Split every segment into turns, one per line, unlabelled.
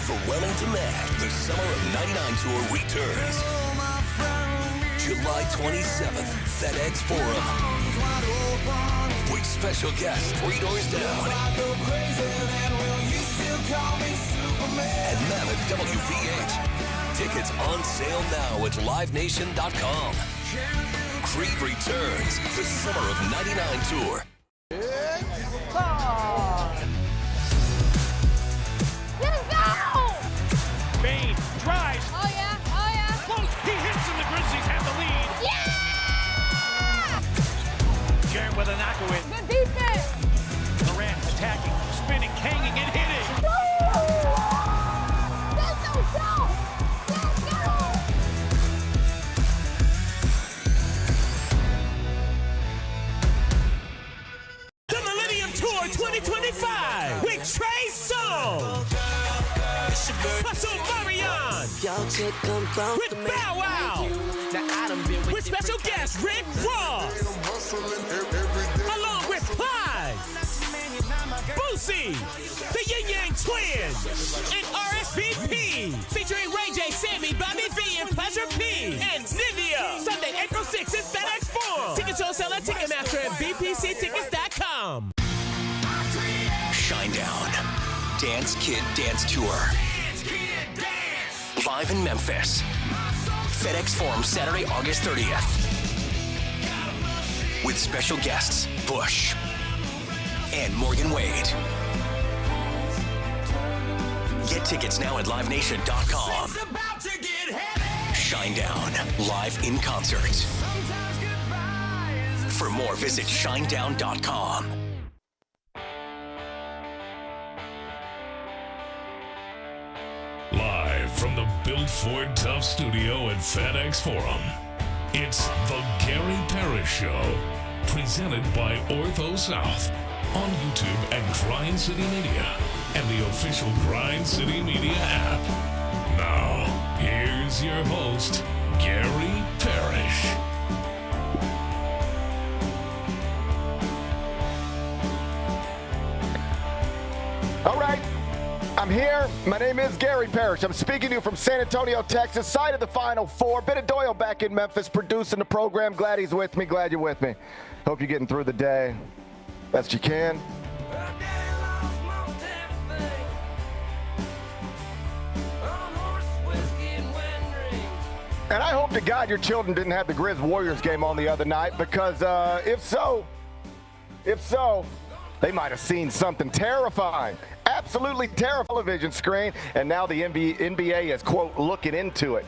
overwhelming demand, the Summer of '99 Tour returns. July 27th, FedEx Forum. With special guests 3 doors down. And Mammoth WVH. Tickets on sale now at livenation.com. Creed returns, the Summer of '99 Tour.
Bain drives.
Oh yeah, oh yeah.
Close. He hits and the Grizzlies have the lead.
Yeah!
Jaron with a knockaway.
Good defense.
Morant attacking, spinning, hanging, and hitting.
Woo! Let's go! Let's go!
The Millennium Tour 2025 with Trey Songz. Hustle Marion. With Bow Wow. With special guest Rick Ross. Along with Plies. Boosie. The Yin Yang Twins. And RSVP. Featuring Ray J, Sammy, Bobby V, and Pleasure P. And Nivea. Sunday, April 6th at FedEx Forum. Tickets on sale at Ticketmaster and bpctickets.com.
Shinedown. Dance Kid Dance Tour. Live in Memphis. FedEx Forum, Saturday, August 30th. With special guests, Bush and Morgan Wade. Get tickets now at livenation.com. Shinedown, live in concert. For more, visit shinedown.com.
Live from the Built Ford Tough studio at FedEx Forum, it's the Gary Parrish Show, presented by Ortho South, on YouTube at Grind City Media and the official Grind City Media app. Now, here's your host, Gary Parrish.
All right. I'm here. My name is Gary Parrish. I'm speaking to you from San Antonio, Texas, side of the Final Four. Bennett Doyle back in Memphis producing the program. Glad he's with me. Glad you're with me. Hope you're getting through the day best you can. And I hope to God your children didn't have the Grizz Warriors game on the other night, because if so, they might have seen something terrifying. Absolutely terrifying television screen, and now the NBA is, quote, looking into it.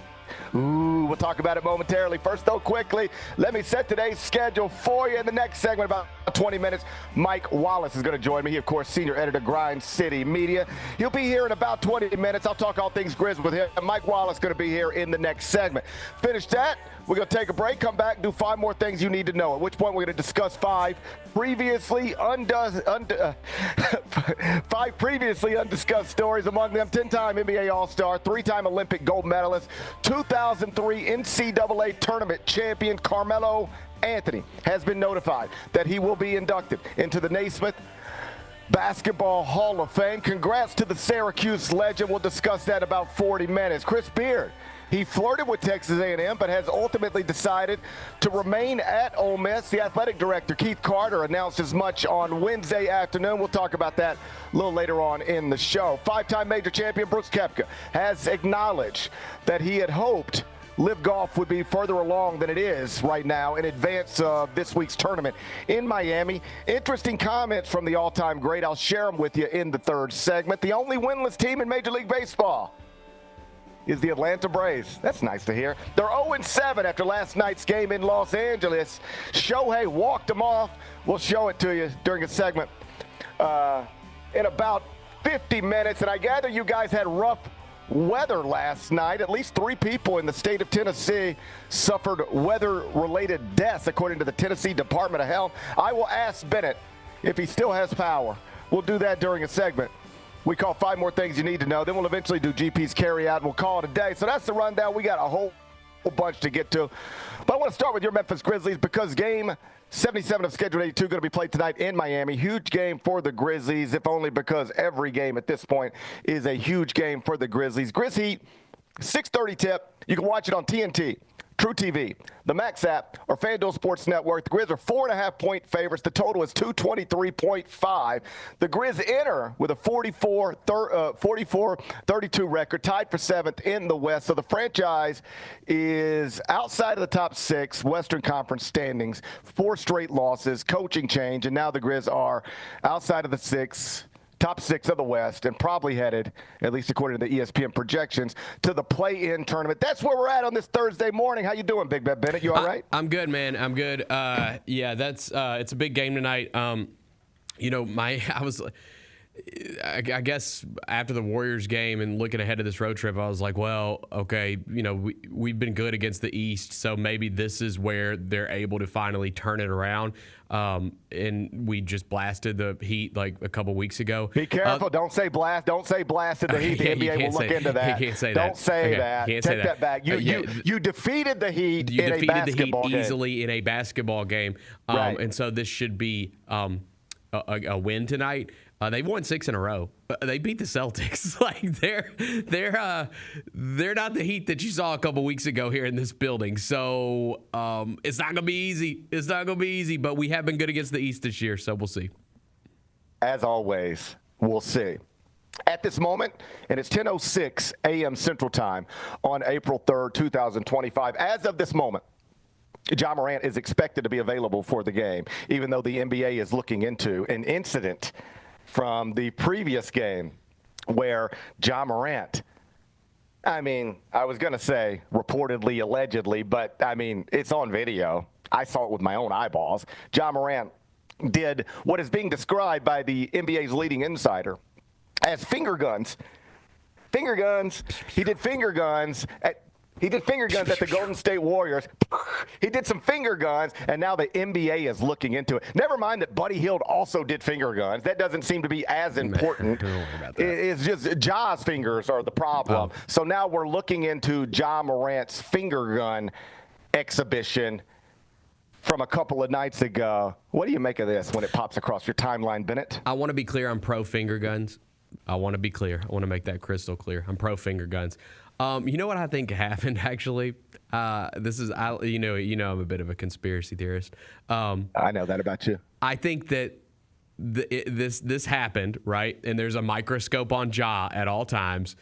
Ooh, we'll talk about it momentarily. First, though, quickly, let me set today's schedule for you. In the next segment, about 20 minutes, Mike Wallace is going to join me. He, of course, senior editor, Grind City Media. He'll be here in about 20 minutes. I'll talk all things Grizz with him. Mike Wallace is going to be here in the next segment. Finish that. We're going to take a break, come back, do 5 more things you need to know, at which point we're going to discuss 5 previously undiscussed stories, among them 10-time NBA All-Star, 3-time Olympic gold medalist, 2003 NCAA tournament champion Carmelo Anthony has been notified that he will be inducted into the Naismith Basketball Hall of Fame. Congrats to the Syracuse legend. We'll discuss that in about 40 minutes. Chris Beard, he flirted with Texas A&M, but has ultimately decided to remain at Ole Miss. The athletic director, Keith Carter, announced as much on Wednesday afternoon. We'll talk about that a little later on in the show. 5-time major champion Brooks Koepka has acknowledged that he had hoped Live Golf would be further along than it is right now in advance of this week's tournament in Miami. Interesting comments from the all-time great. I'll share them with you in the third segment. The only winless team in Major League Baseball is the Atlanta Braves. That's nice to hear. They're 0-7 after last night's game in Los Angeles. Shohei walked them off. We'll show it to you during a segment in about 50 minutes. And I gather you guys had rough weather last night. At least 3 people in the state of Tennessee suffered weather-related deaths, according to the Tennessee Department of Health. I will ask Bennett if he still has power. We'll do that during a segment we call 5 more things you need to know. Then we'll eventually do GP's carry out, and we'll call it a day. So that's the rundown. We got a whole bunch to get to. But I want to start with your Memphis Grizzlies because game 77 of Schedule 82 going to be played tonight in Miami. Huge game for the Grizzlies, if only because every game at this point is a huge game for the Grizzlies. Grizz Heat, 6:30 tip. You can watch it on TNT, True TV, the Max app, or FanDuel Sports Network. The Grizz are 4.5-point favorites. The total is 223.5. The Grizz enter with a 44-32 record, tied for 7th in the West. So the franchise is outside of the top 6 Western Conference standings, 4 straight losses, coaching change, and now the Grizz are outside of the top 6 of the West, and probably headed, at least according to the ESPN projections, to the play-in tournament. That's where we're at on this Thursday morning. How you doing, Big Ben Bennett? You all right?
I'm good, man. I'm good. Yeah, it's a big game tonight. I guess after the Warriors game and looking ahead to this road trip, I was like, well, okay, we've been good against the East, so maybe this is where they're able to finally turn it around. And we just blasted the Heat like a couple weeks ago.
Be careful. Don't say blast. Don't say blasted the Heat. The NBA will look into that.
You can't say
Don't say that.
Can't
Take
say
that back. You defeated the Heat
you
in
defeated
a basketball
the Heat
game.
easily in a basketball game.
Right.
And so this should be a win tonight. They won 6 in a row. They beat the Celtics. Like they're not the Heat that you saw a couple weeks ago here in this building. So it's not gonna be easy. It's not gonna be easy. But we have been good against the East this year, so we'll see.
As always, we'll see. At this moment, and it's 10:06 a.m. Central Time on April 3rd, 2025. As of this moment, Ja Morant is expected to be available for the game, even though the NBA is looking into an incident from the previous game where Ja Morant, I was going to say reportedly, allegedly, but it's on video. I saw it with my own eyeballs. Ja Morant did what is being described by the NBA's leading insider as finger guns. Finger guns. He did finger guns at the Golden State Warriors. He did some finger guns, and now the NBA is looking into it. Never mind that Buddy Hield also did finger guns. That doesn't seem to be as important.
Don't worry about that.
It's just Ja's fingers are the problem.
Oh.
So now we're looking into Ja Morant's finger gun exhibition from a couple of nights ago. What do you make of this when it pops across your timeline, Bennett?
I want to be clear. I'm pro finger guns. I want to be clear. I want to make that crystal clear. I'm pro finger guns. You know what I think happened, actually? This is, I'm a bit of a conspiracy theorist.
I know that about you.
I think that this happened, right? And there's a microscope on Ja at all times.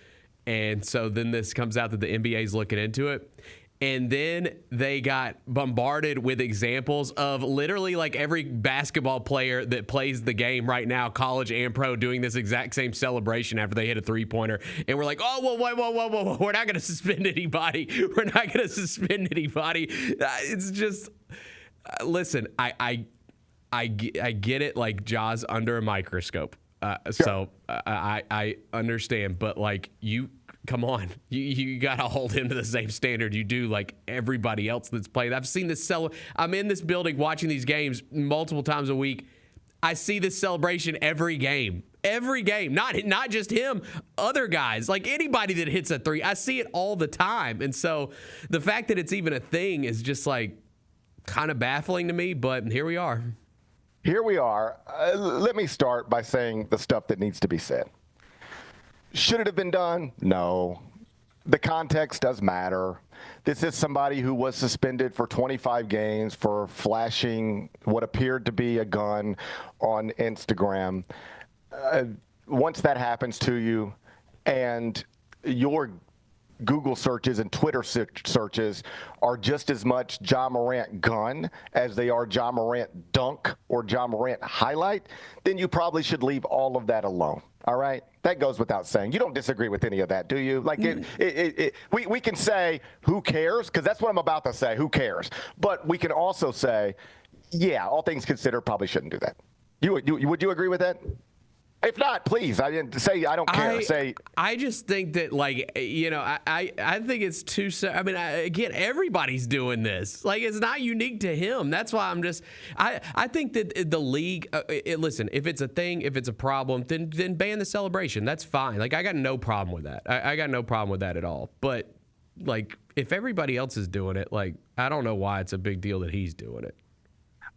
And so then this comes out that the NBA is looking into it. And then they got bombarded with examples of literally like every basketball player that plays the game right now, college and pro, doing this exact same celebration after they hit a three-pointer. And we're like, oh, whoa. We're not going to suspend anybody. We're not going to suspend anybody. It's just, listen, I get it. Like Ja's under a microscope. So I understand. But like come on, you got to hold him to the same standard you do like everybody else that's played. I've seen this I'm in this building watching these games multiple times a week. I see this celebration every game. Not just him, other guys, like anybody that hits a three. I see it all the time. And so the fact that it's even a thing is just like kind of baffling to me, but here we are. Let me start by saying the stuff that needs to be said. Should it have been done? No. The context does matter. This is somebody who was suspended for 25 games for flashing what appeared to be a gun on Instagram. Once that happens to you and your Google searches and Twitter searches are just as much Ja Morant gun as they are Ja Morant dunk or Ja Morant highlight, then you probably should leave all of that alone. All right? That goes without saying. You don't disagree with any of that, do you? Like, we can say, who cares? Because that's what I'm about to say, who cares? But we can also say, yeah, all things considered, probably shouldn't do that. Would you agree with that? If not, please. I didn't say I don't care. I just think that, like, I think it's too. I mean, again, everybody's doing this. Like, it's not unique to him. That's why I think that the league. Listen, if it's a thing, if it's a problem, then ban the celebration. That's fine. Like, I got no problem with that. I got no problem with that at all. But
like, if everybody else is doing it, like, I don't know why it's a big deal that he's doing it.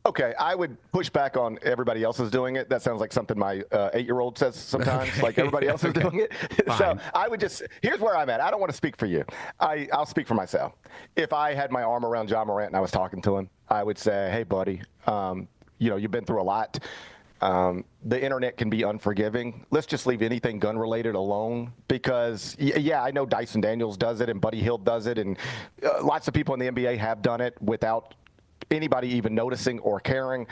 Okay, I would push back on everybody else is doing it. That sounds like something my 8-year-old says sometimes, like everybody else is doing it. So I would just, here's where I'm at. I don't want to speak for you. I'll speak for myself. If I had my arm around John Morant and I was talking to him, I would say, hey, buddy, you've been through a lot. The internet can be unforgiving. Let's just leave anything gun-related alone because, yeah, I know Dyson Daniels does it and Buddy Hield does it, and lots of people in the NBA have done it without anybody even noticing or caring,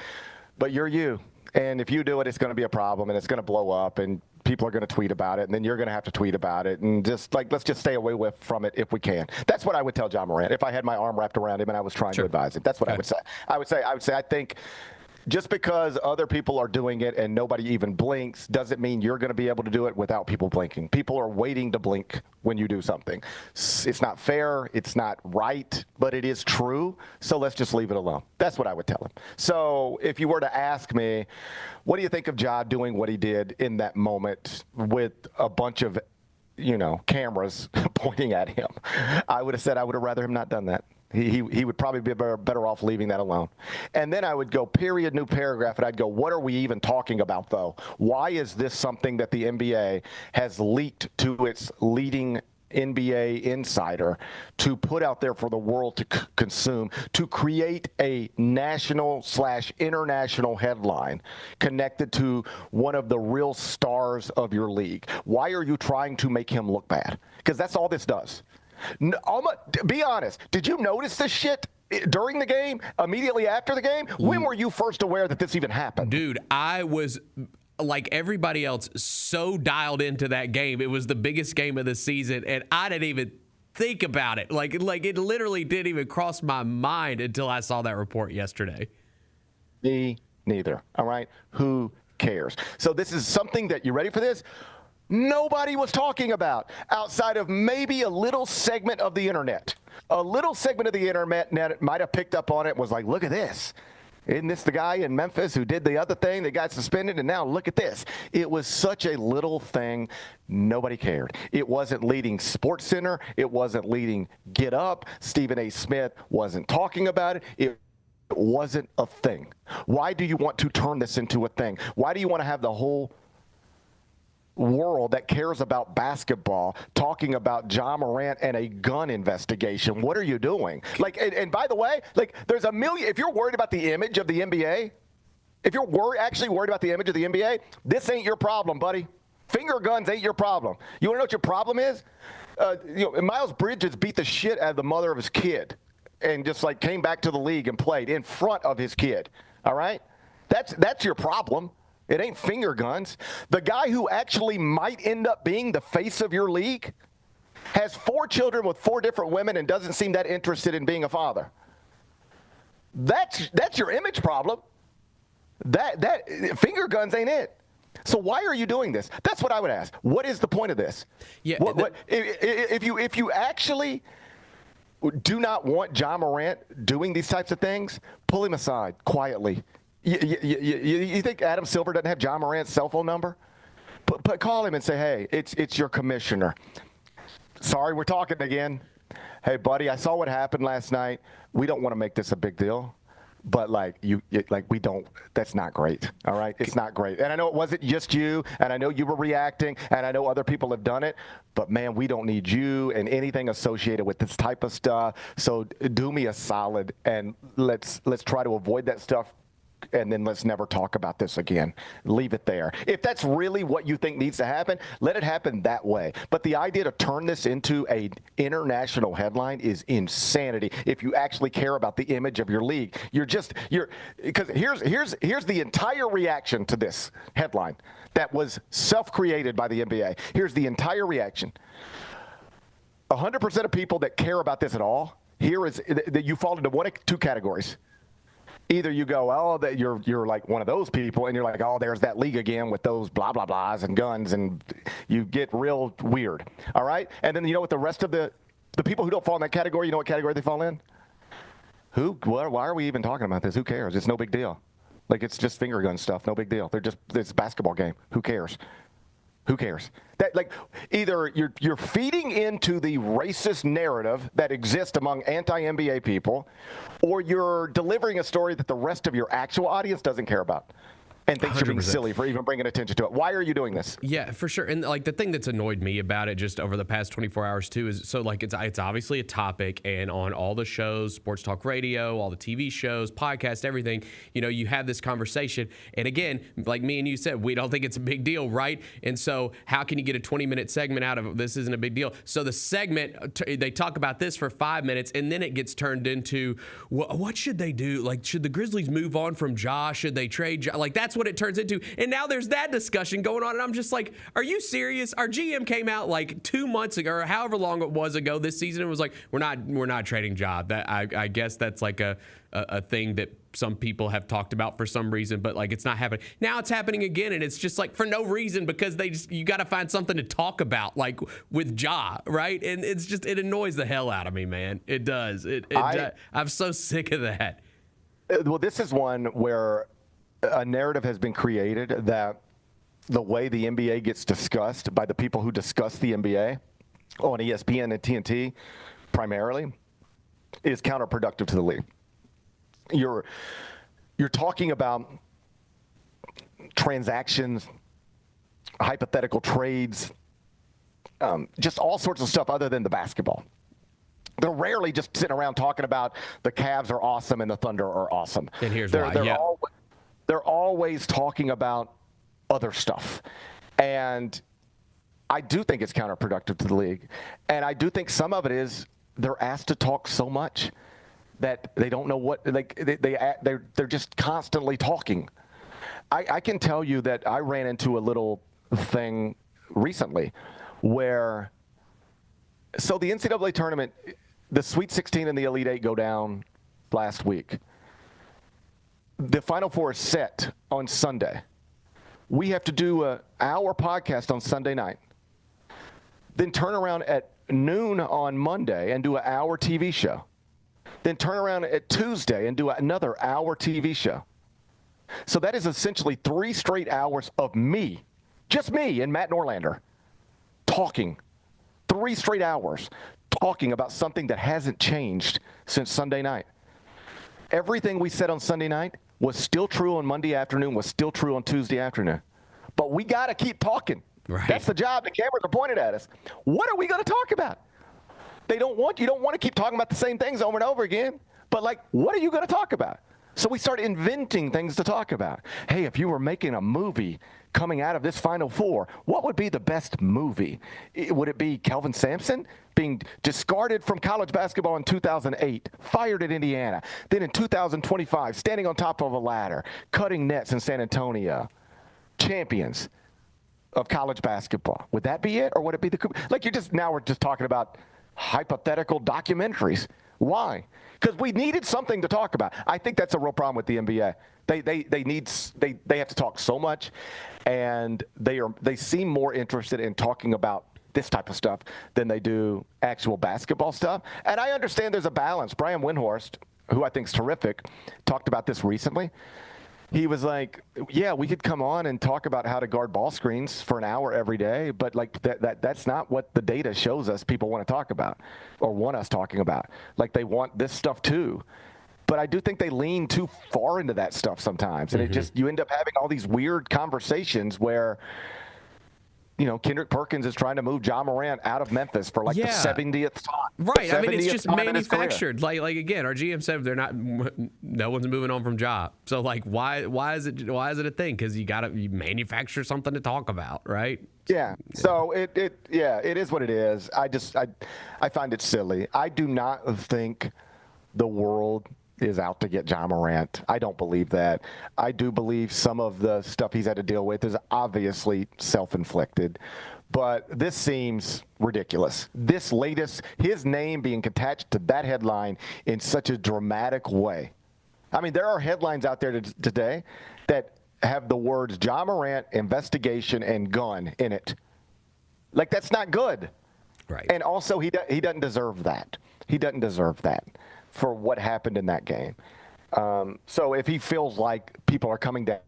but you're you. And if you do it, it's going to be a problem and it's going to blow up and people are going to tweet about it and then you're going to have to tweet about it and just like, let's just stay away from it if we can. That's what I would tell John Morant if I had my arm wrapped around him and I was trying to advise him. That's what I would say. I would say, I think just because other people are doing it and nobody even blinks doesn't mean you're going to be able to do it without people blinking. People are waiting to blink when you do something. It's not fair. It's not right, but it is true. So let's just leave it alone. That's what I would tell him. So if you were to ask me, what do you think of Ja doing what he did in that moment with a bunch of, cameras pointing at him? I would have said I would have rather him not done that. He would probably be better off leaving that alone. And then I would go period, new paragraph, and I'd go, what are we even talking about, though? Why is this something that the NBA has leaked to its leading NBA insider to put out there for the world to consume, to create a national/international headline connected to one of the real stars of your league? Why are you trying to make him look bad? Because that's all this does. Be honest. Did you notice this shit during the game, immediately after the game? When were you first aware that this even happened?
Dude, I was, like everybody else, so dialed into that game. It was the biggest game of the season, and I didn't even think about it. Like it literally didn't even cross my mind until I saw that report yesterday.
Me neither. All right? Who cares? So this is something that, you ready for this? Nobody was talking about outside of maybe a little segment of the internet. A little segment of the internet might have picked up on it, was like, look at this. Isn't this the guy in Memphis who did the other thing that got suspended? And now look at this. It was such a little thing. Nobody cared. It wasn't leading SportsCenter. It wasn't leading Get Up. Stephen A. Smith wasn't talking about it. It wasn't a thing. Why do you want to turn this into a thing? Why do you want to have the whole world that cares about basketball talking about John Morant and a gun investigation? What are you doing? And by the way, there's a million. If you're worried about the image of the NBA, if you're actually worried about the image of the NBA, this ain't your problem, buddy. Finger guns ain't your problem. You want to know what your problem is? Miles Bridges beat the shit out of the mother of his kid and just came back to the league and played in front of his kid. All right? That's your problem. It ain't finger guns. The guy who actually might end up being the face of your league has 4 children with 4 different women and doesn't seem that interested in being a father. That's your image problem. That finger guns ain't it. So why are you doing this? That's what I would ask. What is the point of this?
Yeah.
If you actually do not want John Morant doing these types of things, pull him aside quietly. You think Adam Silver doesn't have John Morant's cell phone number? But call him and say, hey, it's your commissioner. Sorry, we're talking again. Hey, buddy, I saw what happened last night. We don't want to make this a big deal. But we don't. That's not great. All right, it's not great. And I know it wasn't just you, and I know you were reacting, and I know other people have done it. But man, we don't need you and anything associated with this type of stuff. So do me a solid, and let's try to avoid that stuff. And then let's never talk about this again. Leave it there. If that's really what you think needs to happen, let it happen that way. But the idea to turn this into an international headline is insanity. If you actually care about the image of your league, because here's the entire reaction to this headline that was self-created by the NBA. Here's the entire reaction. 100% of people that care about this at all, here is that you fall into one of 2 categories. Either you go, oh, that you're like one of those people, and you're like, oh, there's that league again with those blah, blah, blahs and guns, and you get real weird, all right? And then you know what the rest of the people who don't fall in that category, you know what category they fall in? Why are we even talking about this? Who cares? It's no big deal. It's just finger gun stuff, no big deal. It's a basketball game. Who cares?
Who cares? That, like, either you're feeding into the racist narrative that exists among anti-NBA people, or you're delivering a story that the rest of your actual audience doesn't care about and thinks you're being
100%.
silly for even bringing attention to it. Why are you doing this?
Yeah, for sure. And like the thing that's annoyed me about it just over the past 24 hours too is so like it's obviously a topic, and on all the shows, sports talk radio, all the TV shows, podcasts, everything, you know, you have this conversation. And again, like me and you said, we don't think it's a big deal, right? And so how can you get a 20-minute segment out of this? Isn't a big deal. So the segment, they talk about this for 5 minutes, and then it gets turned into what should they do? Like, should the Grizzlies move on from Ja? Should they trade Ja? Like, that's what it turns into. And now there's that discussion going on, and I'm just like, are you serious? Our GM came out like 2 months ago, or however long it was ago this season, and was like, we're not trading Ja. That I guess that's like a thing that some people have talked about for some reason, but like it's not happening. Now it's happening again, and it's just like for no reason, because you got to find something to talk about, like with Ja, right? And it's just, it annoys the hell out of me, man. It does. I'm so sick of that.
Well, this is one where a narrative has been created that the way the NBA gets discussed by the people who discuss the NBA on ESPN and TNT primarily is counterproductive to the league. You're talking about transactions, hypothetical trades, just all sorts of stuff other than the basketball. They're rarely just sitting around talking about the Cavs are awesome and the Thunder are awesome.
And here's why.
They're always talking about other stuff. And I do think it's counterproductive to the league. And I do think some of it is they're asked to talk so much that they don't know what, like, they're just constantly talking. I can tell you that I ran into a little thing recently where, so the NCAA tournament, the Sweet 16 and the Elite Eight go down last week. The Final Four is set on Sunday. We have to do an hour podcast on Sunday night, then turn around at noon on Monday and do an hour TV show, then turn around at Tuesday and do another hour TV show. So that is essentially 3 straight hours of me, just me and Matt Norlander, talking. 3 straight hours talking about something that hasn't changed since Sunday night. Everything we said on Sunday night was still true on Monday afternoon, was still true on Tuesday afternoon. But we got to keep talking.
Right.
That's the job. The cameras are pointed at us. What are we going to talk about? You don't want to keep talking about the same things over and over again. But, like, what are you going to talk about? So we start inventing things to talk about. Hey, if you were making a movie coming out of this Final Four, what would be the best movie? Would it be Kelvin Sampson being discarded from college basketball in 2008, fired at Indiana, then in 2025, standing on top of a ladder, cutting nets in San Antonio, champions of college basketball? Would that be it, or would it be now we're just talking about hypothetical documentaries? Why? Because we needed something to talk about. I think that's a real problem with the NBA. They have to talk so much, and they seem more interested in talking about this type of stuff than they do actual basketball stuff. And I understand there's a balance. Brian Windhorst, who I think is terrific, talked about this recently. He was like, yeah, we could come on and talk about how to guard ball screens for an hour every day, but like that's not what the data shows us people want to talk about or want us talking about. Like, they want this stuff too. But I do think they lean too far into that stuff sometimes. And you end up having all these weird conversations where, you know, Kendrick Perkins is trying to move Ja Morant out of Memphis for the 70th time.
Right. I mean, it's just manufactured. Like again, our GM said no one's moving on from Ja. So like, why is it a thing? Because you manufacture something to talk about, right?
Yeah. So it is what it is. I find it silly. I do not think the world is out to get Ja Morant. I don't believe that. I do believe some of the stuff he's had to deal with is obviously self-inflicted, but this seems ridiculous. This latest, his name being attached to that headline in such a dramatic way. I mean, there are headlines out there today that have the words Ja Morant, investigation, and gun in it. Like, that's not good.
Right.
And also, he doesn't deserve that. He doesn't deserve that for what happened in that game. So if he feels like people are coming down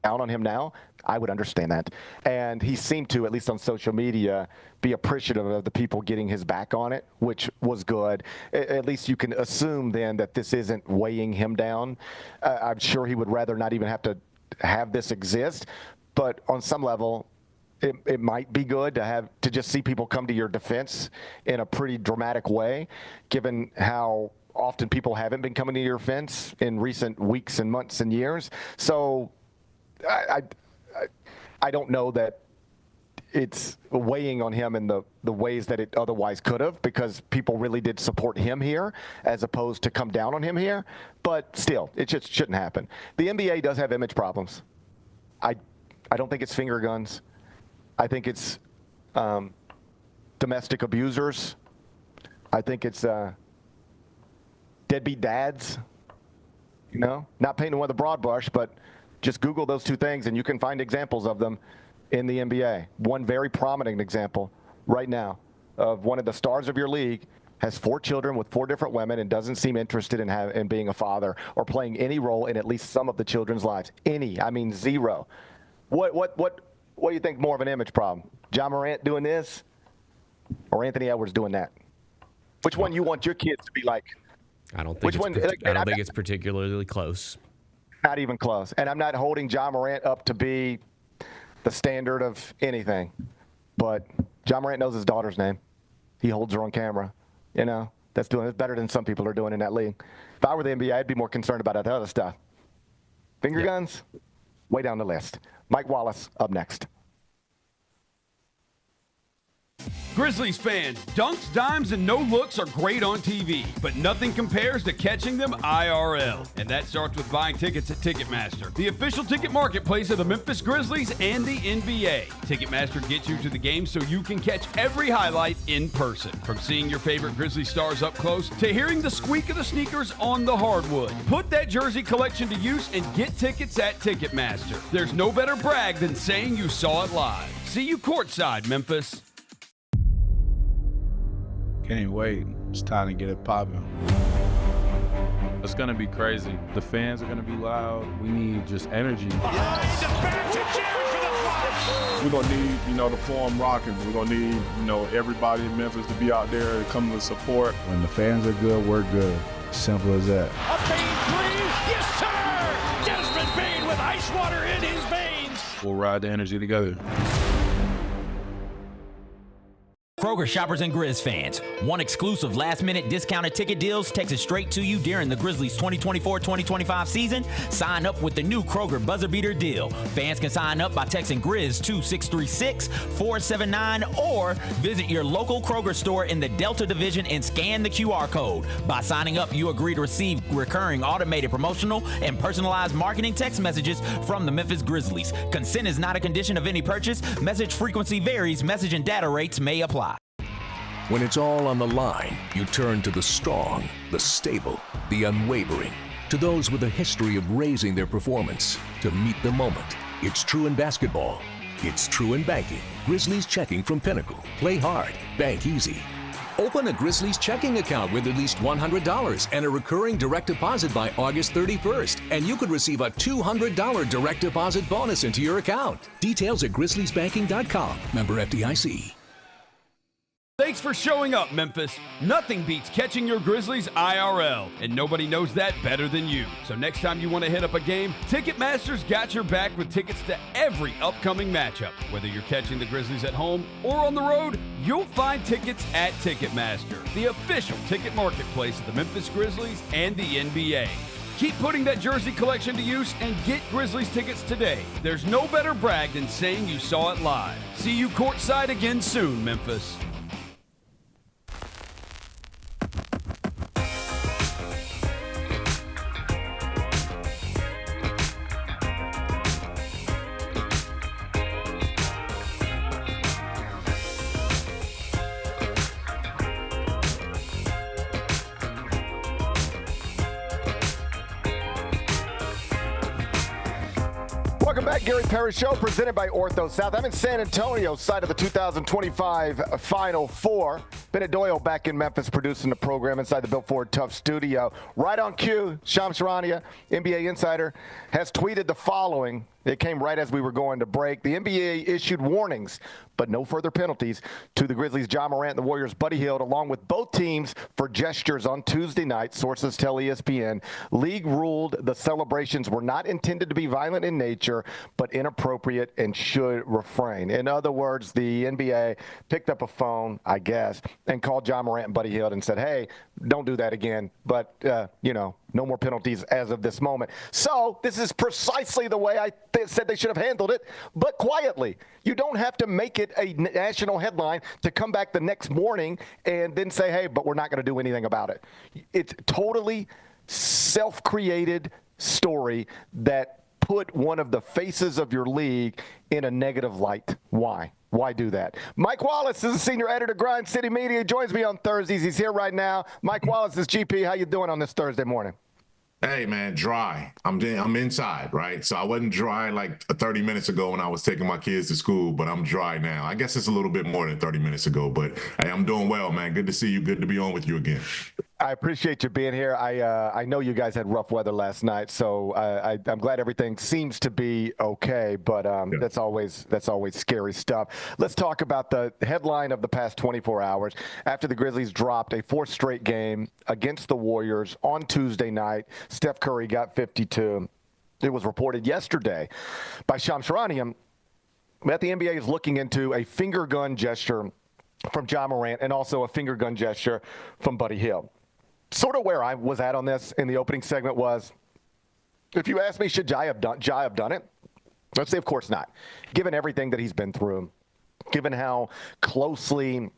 down on him now, I would understand that. And he seemed to, at least on social media, be appreciative of the people getting his back on it, which was good. At least you can assume then that this isn't weighing him down. I'm sure he would rather not even have to have this exist. But on some level, it might be good to just see people come to your defense in a pretty dramatic way, given how often people haven't been coming to your defense in recent weeks and months and years. So I don't know that it's weighing on him in the ways that it otherwise could have, because people really did support him here as opposed to come down on him here. But still, it just shouldn't happen. The NBA does have image problems. I don't think it's finger guns. I think it's domestic abusers. I think it's deadbeat dads. Not painting with a broad brush, but just Google those two things and you can find examples of them in the NBA. One very prominent example right now of one of the stars of your league has 4 children with 4 different women and doesn't seem interested in being a father or playing any role in at least some of the children's lives. I mean zero. What do you think more of an image problem? John Morant doing this or Anthony Edwards doing that? Which one you want your kids to be like?
I don't think it's particularly close.
Not even close. And I'm not holding John Morant up to be the standard of anything. But John Morant knows his daughter's name. He holds her on camera. That's better than some people are doing in that league. If I were the NBA, I'd be more concerned about that other stuff. Finger guns, way down the list. Mike Wallace up next.
Grizzlies fans, dunks, dimes, and no-looks are great on TV, but nothing compares to catching them IRL. And that starts with buying tickets at Ticketmaster, the official ticket marketplace of the Memphis Grizzlies and the NBA. Ticketmaster gets you to the game so you can catch every highlight in person. From seeing your favorite Grizzly stars up close to hearing the squeak of the sneakers on the hardwood. Put that jersey collection to use and get tickets at Ticketmaster. There's no better brag than saying you saw it live. See you courtside, Memphis.
Can't wait. It's time to get it popping. It's going to be crazy. The fans are going to be loud. We need just energy.
We're going to need, the Forum rocking. We're going to need, everybody in Memphis to be out there to come to support.
When the fans are good, we're good. Simple as that.
A Bane 3, yes sir! Desmond Bane with ice water in his veins.
We'll ride the energy together.
Kroger shoppers and Grizz fans, one exclusive last-minute discounted ticket deals texted straight to you during the Grizzlies 2024-2025 season. Sign up with the new Kroger Buzzer Beater deal. Fans can sign up by texting Grizz to 636-479 or visit your local Kroger store in the Delta Division and scan the QR code. By signing up, you agree to receive recurring automated promotional and personalized marketing text messages from the Memphis Grizzlies. Consent is not a condition of any purchase. Message frequency varies. Message and data rates may apply.
When it's all on the line, you turn to the strong, the stable, the unwavering. To those with a history of raising their performance to meet the moment. It's true in basketball. It's true in banking. Grizzlies Checking from Pinnacle. Play hard. Bank easy. Open a Grizzlies checking account with at least $100 and a recurring direct deposit by August 31st. And you could receive a $200 direct deposit bonus into your account. Details at grizzliesbanking.com. Member FDIC.
Thanks for showing up, Memphis. Nothing beats catching your Grizzlies IRL, and nobody knows that better than you. So next time you want to hit up a game, Ticketmaster's got your back with tickets to every upcoming matchup. Whether you're catching the Grizzlies at home or on the road, you'll find tickets at Ticketmaster, the official ticket marketplace of the Memphis Grizzlies and the NBA. Keep putting that jersey collection to use and get Grizzlies tickets today. There's no better brag than saying you saw it live. See you courtside again soon, Memphis.
Welcome back, Gary Parrish Show, presented by Ortho South. I'm in San Antonio, side of the 2025 Final Four. Bennett Doyle back in Memphis producing the program inside the Built Ford Tough studio. Right on cue, Shams Charania, NBA insider, has tweeted the following
It came right as we were going to break. The NBA issued warnings, but no further penalties to the Grizzlies' Ja Morant and the Warriors' Buddy Hield, along with both teams for gestures on Tuesday night, sources tell ESPN. League ruled the celebrations were not intended to be violent in nature, but inappropriate and should refrain. In other words, the NBA picked up a phone, I guess, and called Ja Morant and Buddy Hield and said, hey, don't do that again. But, no more penalties as of this moment. So this is precisely the way I said they should have handled it, but quietly. You don't have to make it a national headline to come back the next morning and then say, hey, but we're not going to do anything about it. It's totally self-created story that put one of the faces of your league in a negative light. Why? Why do that? Mike Wallace is a senior editor, Grind City Media. He joins me on Thursdays. He's here right now. Mike Wallace is GP. How you doing on this Thursday morning?
Hey, man, dry. I'm inside, right? So I wasn't dry like 30 minutes ago when I was taking my kids to school, but I'm dry now. I guess it's a little bit more than 30 minutes ago, but hey, I'm doing well, man. Good to see you. Good to be on with you again.
I appreciate you being here. I know you guys had rough weather last night, so I'm glad everything seems to be okay. But that's always scary stuff. Let's talk about the headline of the past 24 hours. After the Grizzlies dropped a fourth straight game against the Warriors on Tuesday night, Steph Curry got 52. It was reported yesterday by Shams Charania that the NBA is looking into a finger gun gesture from Ja Morant and also a finger gun gesture from Buddy Hield. Sort of where I was at on this in the opening segment was, if you ask me, should Ja have done it? Let's say, of course not. Given everything that he's been through, given how closely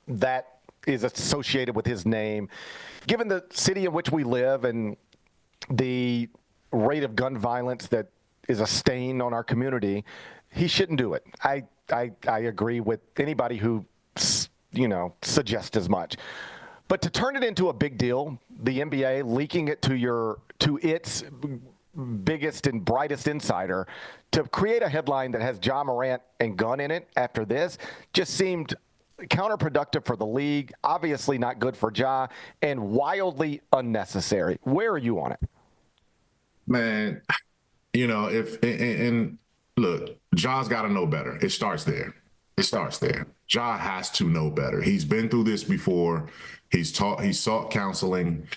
that is associated with his name, given the city in which we live and the rate of gun violence that is a stain on our community, he shouldn't do it. I agree with anybody who, suggests as much. But to turn it into a big deal, the NBA leaking it to its biggest and brightest insider, to create a headline that has Ja Morant and gun in it after this just seemed counterproductive for the league, obviously not good for Ja, and wildly unnecessary. Where are you on it?
Man, look, Ja's got to know better. It starts there. Ja has to know better. He's been through this before. He's sought counseling.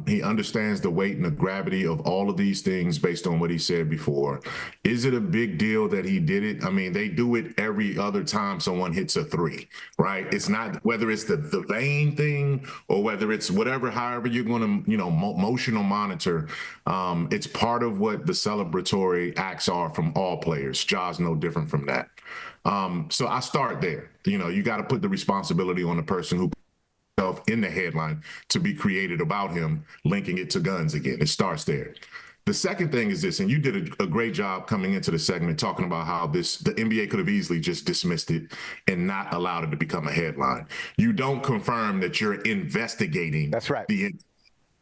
He understands the weight and the gravity of all of these things based on what he said before. Is it a big deal that he did it? I mean, they do it every other time someone hits a three, right? It's not whether it's the vein thing or whether it's however you're going to, motion or monitor. It's part of what the celebratory acts are from all players. Ja's no different from that. So I start there. You got to put the responsibility on the person who in the headline to be created about him, linking it to guns again. It starts there. The second thing is this, and you did a great job coming into the segment talking about how the NBA could have easily just dismissed it and not allowed it to become a headline. You don't confirm that you're investigating.
That's right.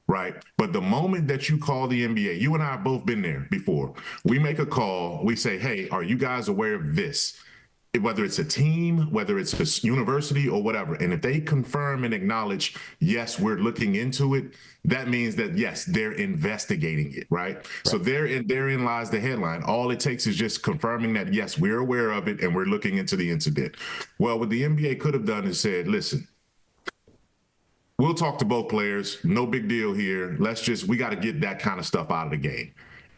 Right. But the moment that you call the NBA, you and I have both been there before. We make a call. We say, hey, are you guys aware of this? Whether it's a team, whether it's a university or whatever. And if they confirm and acknowledge, yes, we're looking into it, that means that, yes, they're investigating it, right? So therein lies the headline. All it takes is just confirming that, yes, we're aware of it and we're looking into the incident. Well, what the NBA could have done is said, listen, we'll talk to both players. No big deal here. We got to get that kind of stuff out of the game.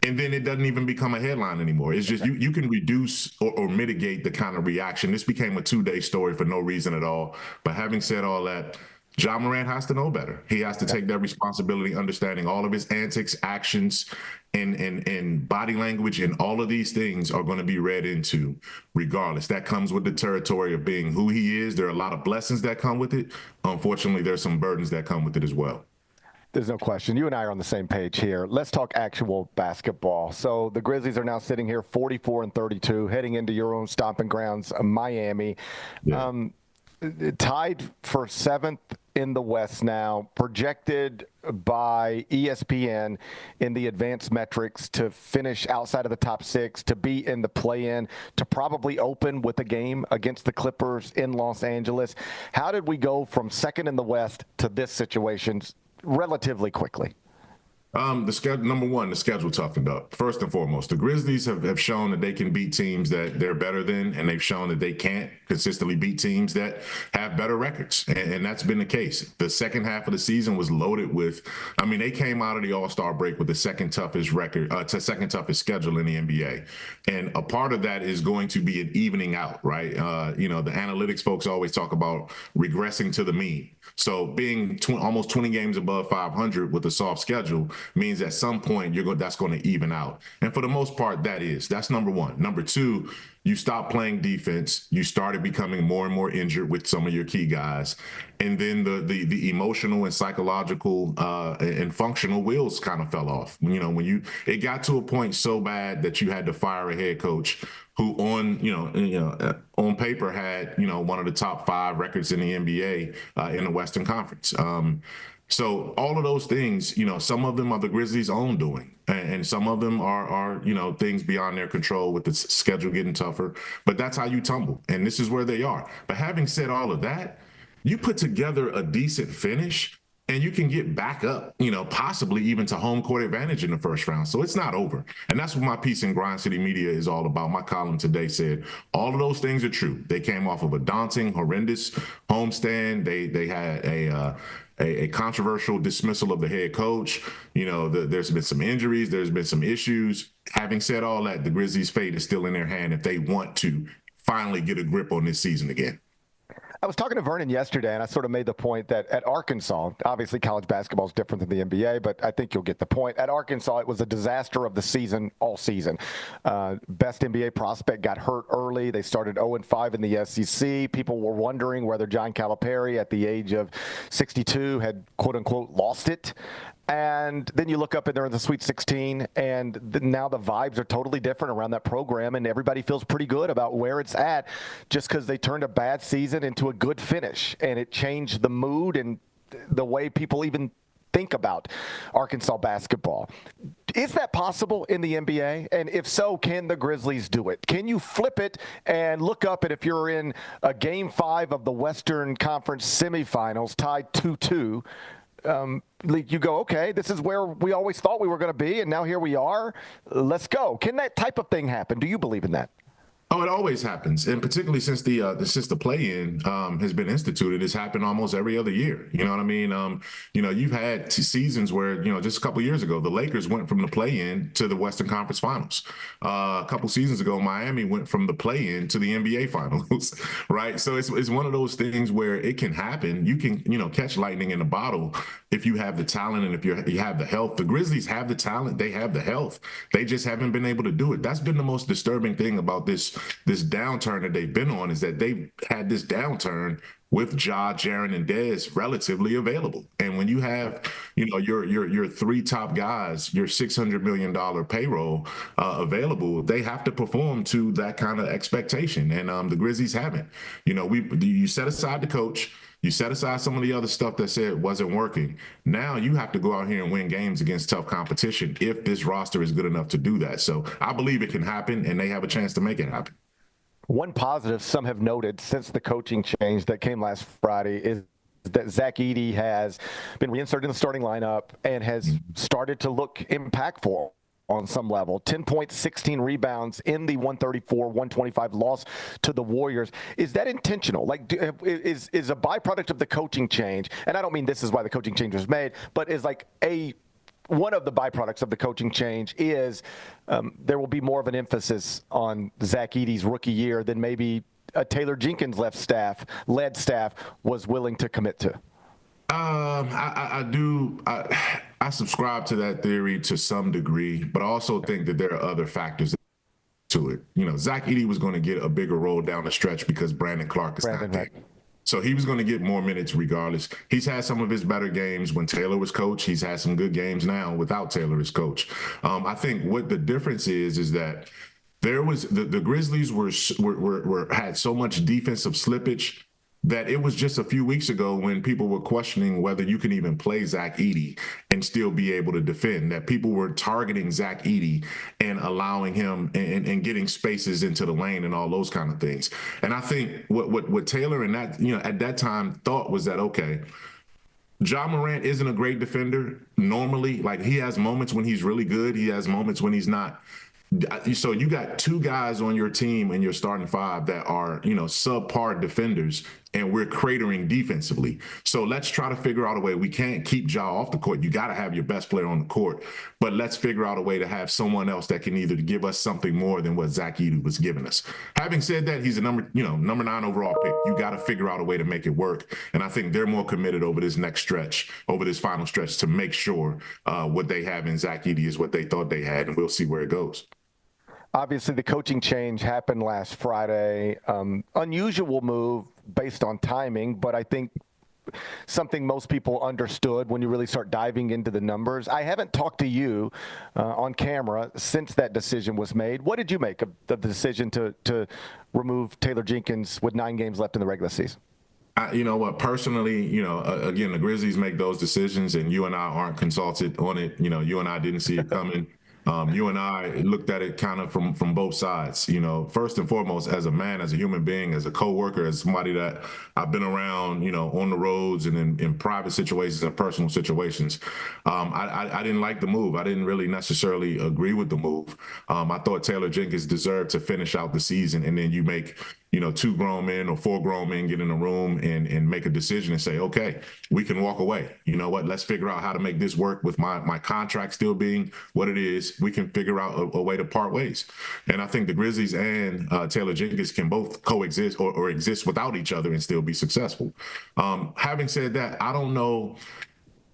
And then it doesn't even become a headline anymore. It's just you can reduce or mitigate the kind of reaction. This became a two-day story for no reason at all. But having said all that, Ja Morant has to know better. He has to take that responsibility, understanding all of his antics, actions, and body language, and all of these things are going to be read into regardless. That comes with the territory of being who he is. There are a lot of blessings that come with it. Unfortunately, there's some burdens that come with it as well.
There's no question. You and I are on the same page here. Let's talk actual basketball. So the Grizzlies are now sitting here 44-32, heading into your own stomping grounds, Miami. Yeah. Tied for 7th in the West now, projected by ESPN in the advanced metrics to finish outside of the top 6, to be in the play-in, to probably open with a game against the Clippers in Los Angeles. How did we go from 2nd in the West to this situation relatively quickly?
The schedule, number one, the schedule toughened up. First and foremost, the Grizzlies have shown that they can beat teams that they're better than, and they've shown that they can't consistently beat teams that have better records, and that's been the case. The second half of the season was loaded with, I mean, they came out of the All-Star break with the second toughest schedule in the NBA, and a part of that is going to be an evening out, right? The analytics folks always talk about regressing to the mean. So being almost 20 games above 500 with a soft schedule means at some point that's going to even out. And for the most part, that's number one. Number two, you stopped playing defense. You started becoming more and more injured with some of your key guys. And then the emotional and psychological and functional wheels kind of fell off. It got to a point so bad that you had to fire a head coach who on paper had, one of the top 5 records in the NBA in the Western Conference. So all of those things, some of them are the Grizzlies' own doing, and some of them are things beyond their control with the schedule getting tougher. But that's how you tumble, and this is where they are. But having said all of that, you put together a decent finish, and you can get back up, possibly even to home court advantage in the first round. So it's not over. And that's what my piece in Grind City Media is all about. My column today said all of those things are true. They came off of a daunting, horrendous homestand. They had a controversial dismissal of the head coach. There's been some injuries. There's been some issues. Having said all that, the Grizzlies' fate is still in their hand if they want to finally get a grip on this season again.
I was talking to Vernon yesterday, and I sort of made the point that at Arkansas, obviously college basketball is different than the NBA, but I think you'll get the point. At Arkansas, it was a disaster of the season all season. Best NBA prospect got hurt early. They started 0-5 in the SEC. People were wondering whether John Calipari, at the age of 62, had quote-unquote lost it. And then you look up and they're in the Sweet 16, and now the vibes are totally different around that program, and everybody feels pretty good about where it's at just because they turned a bad season into a good finish, and it changed the mood and the way people even think about Arkansas basketball. Is that possible in the NBA? And if so, can the Grizzlies do it? Can you flip it and look up, and if you're in a Game 5 of the Western Conference semifinals tied 2-2, you go, okay, this is where we always thought we were going to be, and now here we are. Let's go. Can that type of thing happen? Do you believe in that?
Oh, it always happens, and particularly since the play-in has been instituted, it's happened almost every other year. You know what I mean? You've had seasons where just a couple years ago, the Lakers went from the play-in to the Western Conference Finals. A couple seasons ago, Miami went from the play-in to the NBA Finals, right? So it's one of those things where it can happen. You can catch lightning in a bottle if you have the talent and if you have the health. The Grizzlies have the talent, they have the health. They just haven't been able to do it. That's been the most disturbing thing about this downturn that they've been on, is that they've had this downturn with Ja, Jaren, and Dez relatively available. And when you have, your 3 top guys, your $600 million payroll available, they have to perform to that kind of expectation. And the Grizzlies haven't. You set aside the coach. You set aside some of the other stuff that said wasn't working. Now you have to go out here and win games against tough competition if this roster is good enough to do that. So I believe it can happen, and they have a chance to make it happen.
One positive some have noted since the coaching change that came last Friday is that Zach Edey has been reinserted in the starting lineup and has started to look impactful on some level. 10 points, 16 rebounds in the 134-125 loss to the Warriors. Is that intentional? Is a byproduct of the coaching change, and I don't mean this is why the coaching change was made, but is one of the byproducts of the coaching change is there will be more of an emphasis on Zach Edey's rookie year than maybe a Taylor Jenkins led staff was willing to commit to.
I subscribe to that theory to some degree, but I also think that there are other factors to it. Zach Edey was going to get a bigger role down the stretch because Brandon Clark is not there. So he was going to get more minutes regardless. He's had some of his better games when Taylor was coach. He's had some good games now without Taylor as coach. I think what the difference is that there was the Grizzlies had so much defensive slippage that it was just a few weeks ago when people were questioning whether you can even play Zach Edey and still be able to defend, that people were targeting Zach Edey and allowing him and getting spaces into the lane and all those kind of things. And I think what Taylor and that, at that time thought was that, okay, Ja Morant isn't a great defender normally. Like, he has moments when he's really good. He has moments when he's not. So you got two guys on your team in your starting five that are, subpar defenders, and we're cratering defensively. So let's try to figure out a way. We can't keep Ja off the court. You got to have your best player on the court, but let's figure out a way to have someone else that can either give us something more than what Zach Edey was giving us. Having said that, he's a number 9 overall pick. You got to figure out a way to make it work. And I think they're more committed over this next stretch, over this final stretch, to make sure what they have in Zach Edey is what they thought they had, and we'll see where it goes.
Obviously, the coaching change happened last Friday. Unusual move based on timing, but I think something most people understood when you really start diving into the numbers. I haven't talked to you on camera since that decision was made. What did you make of the decision to remove Taylor Jenkins with 9 games left in the regular season?
You know what? Personally, again, the Grizzlies make those decisions, and you and I aren't consulted on it. You and I didn't see it coming. You and I looked at it kind of from both sides. First and foremost, as a man, as a human being, as a coworker, as somebody that I've been around, on the roads and in private situations and personal situations, I didn't like the move. I didn't really necessarily agree with the move. I thought Taylor Jenkins deserved to finish out the season, and then you make 2 grown men or 4 grown men get in a room and make a decision and say, okay, we can walk away. You know what? Let's figure out how to make this work with my contract still being what it is. We can figure out a way to part ways. And I think the Grizzlies and Taylor Jenkins can both coexist or exist without each other and still be successful. Having said that, I don't know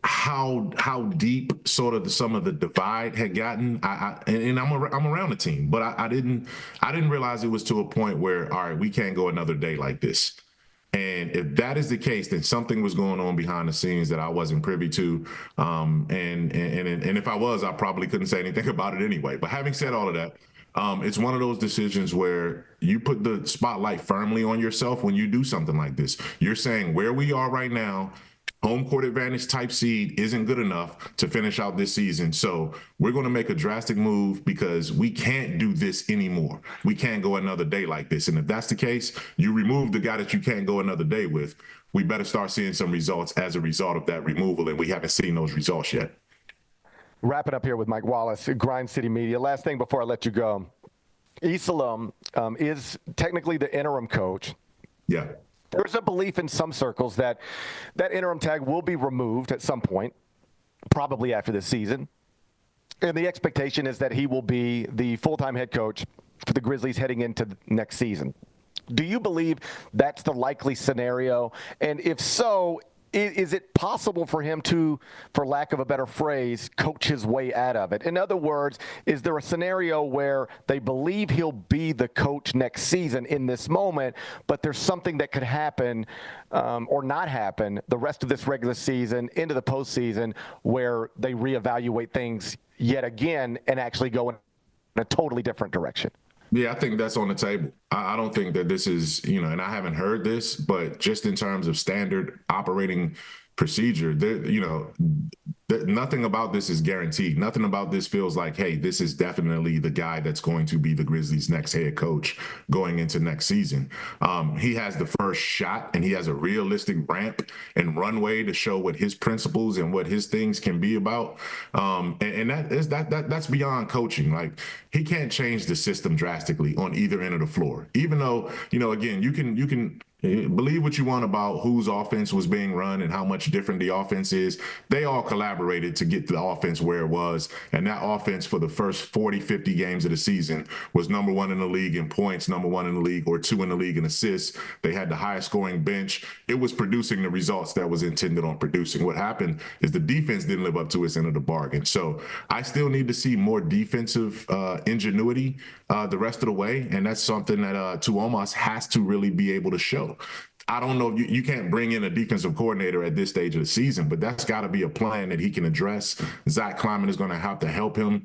how deep sort of some of the divide had gotten. I'm around the team, but I didn't realize it was to a point where, all right, we can't go another day like this. And if that is the case, then something was going on behind the scenes that I wasn't privy to. And if I was, I probably couldn't say anything about it anyway. But having said all of that, it's one of those decisions where you put the spotlight firmly on yourself when you do something like this. You're saying where we are right now, home court advantage type seed isn't good enough to finish out this season. So we're going to make a drastic move because we can't do this anymore. We can't go another day like this. And if that's the case, you remove the guy that you can't go another day with. We better start seeing some results as a result of that removal. And we haven't seen those results yet.
Wrapping up here with Mike Wallace, Grind City Media. Last thing before I let you go. Isalem is technically the interim coach.
Yeah.
There's a belief in some circles that that interim tag will be removed at some point, probably after this season. And the expectation is that he will be the full-time head coach for the Grizzlies heading into next season. Do you believe that's the likely scenario? And if so, is it possible for him to, for lack of a better phrase, coach his way out of it? In other words, is there a scenario where they believe he'll be the coach next season in this moment, but there's something that could happen or not happen the rest of this regular season into the postseason where they reevaluate things yet again and actually go in a totally different direction?
Yeah, I think that's on the table. I don't think that this is, and I haven't heard this, but just in terms of standard operating procedure, nothing about this is guaranteed. Nothing about this feels like, hey, this is definitely the guy that's going to be the Grizzlies' next head coach going into next season. He has the first shot, and he has a realistic ramp and runway to show what his principles and what his things can be about. And that's beyond coaching. Like, he can't change the system drastically on either end of the floor. Even though, again, you can believe what you want about whose offense was being run and how much different the offense is. They all collaborated to get the offense where it was. And that offense for the first 40, 50 games of the season was number 1 in the league in points, number 1 in the league, or 2 in the league in assists. They had the highest scoring bench. It was producing the results that was intended on producing. What happened is the defense didn't live up to its end of the bargain. So I still need to see more defensive ingenuity the rest of the way. And that's something that Tuomas has to really be able to show. I don't know, you can't bring in a defensive coordinator at this stage of the season, but that's got to be a plan that he can address. Zach Kleiman is going to have to help him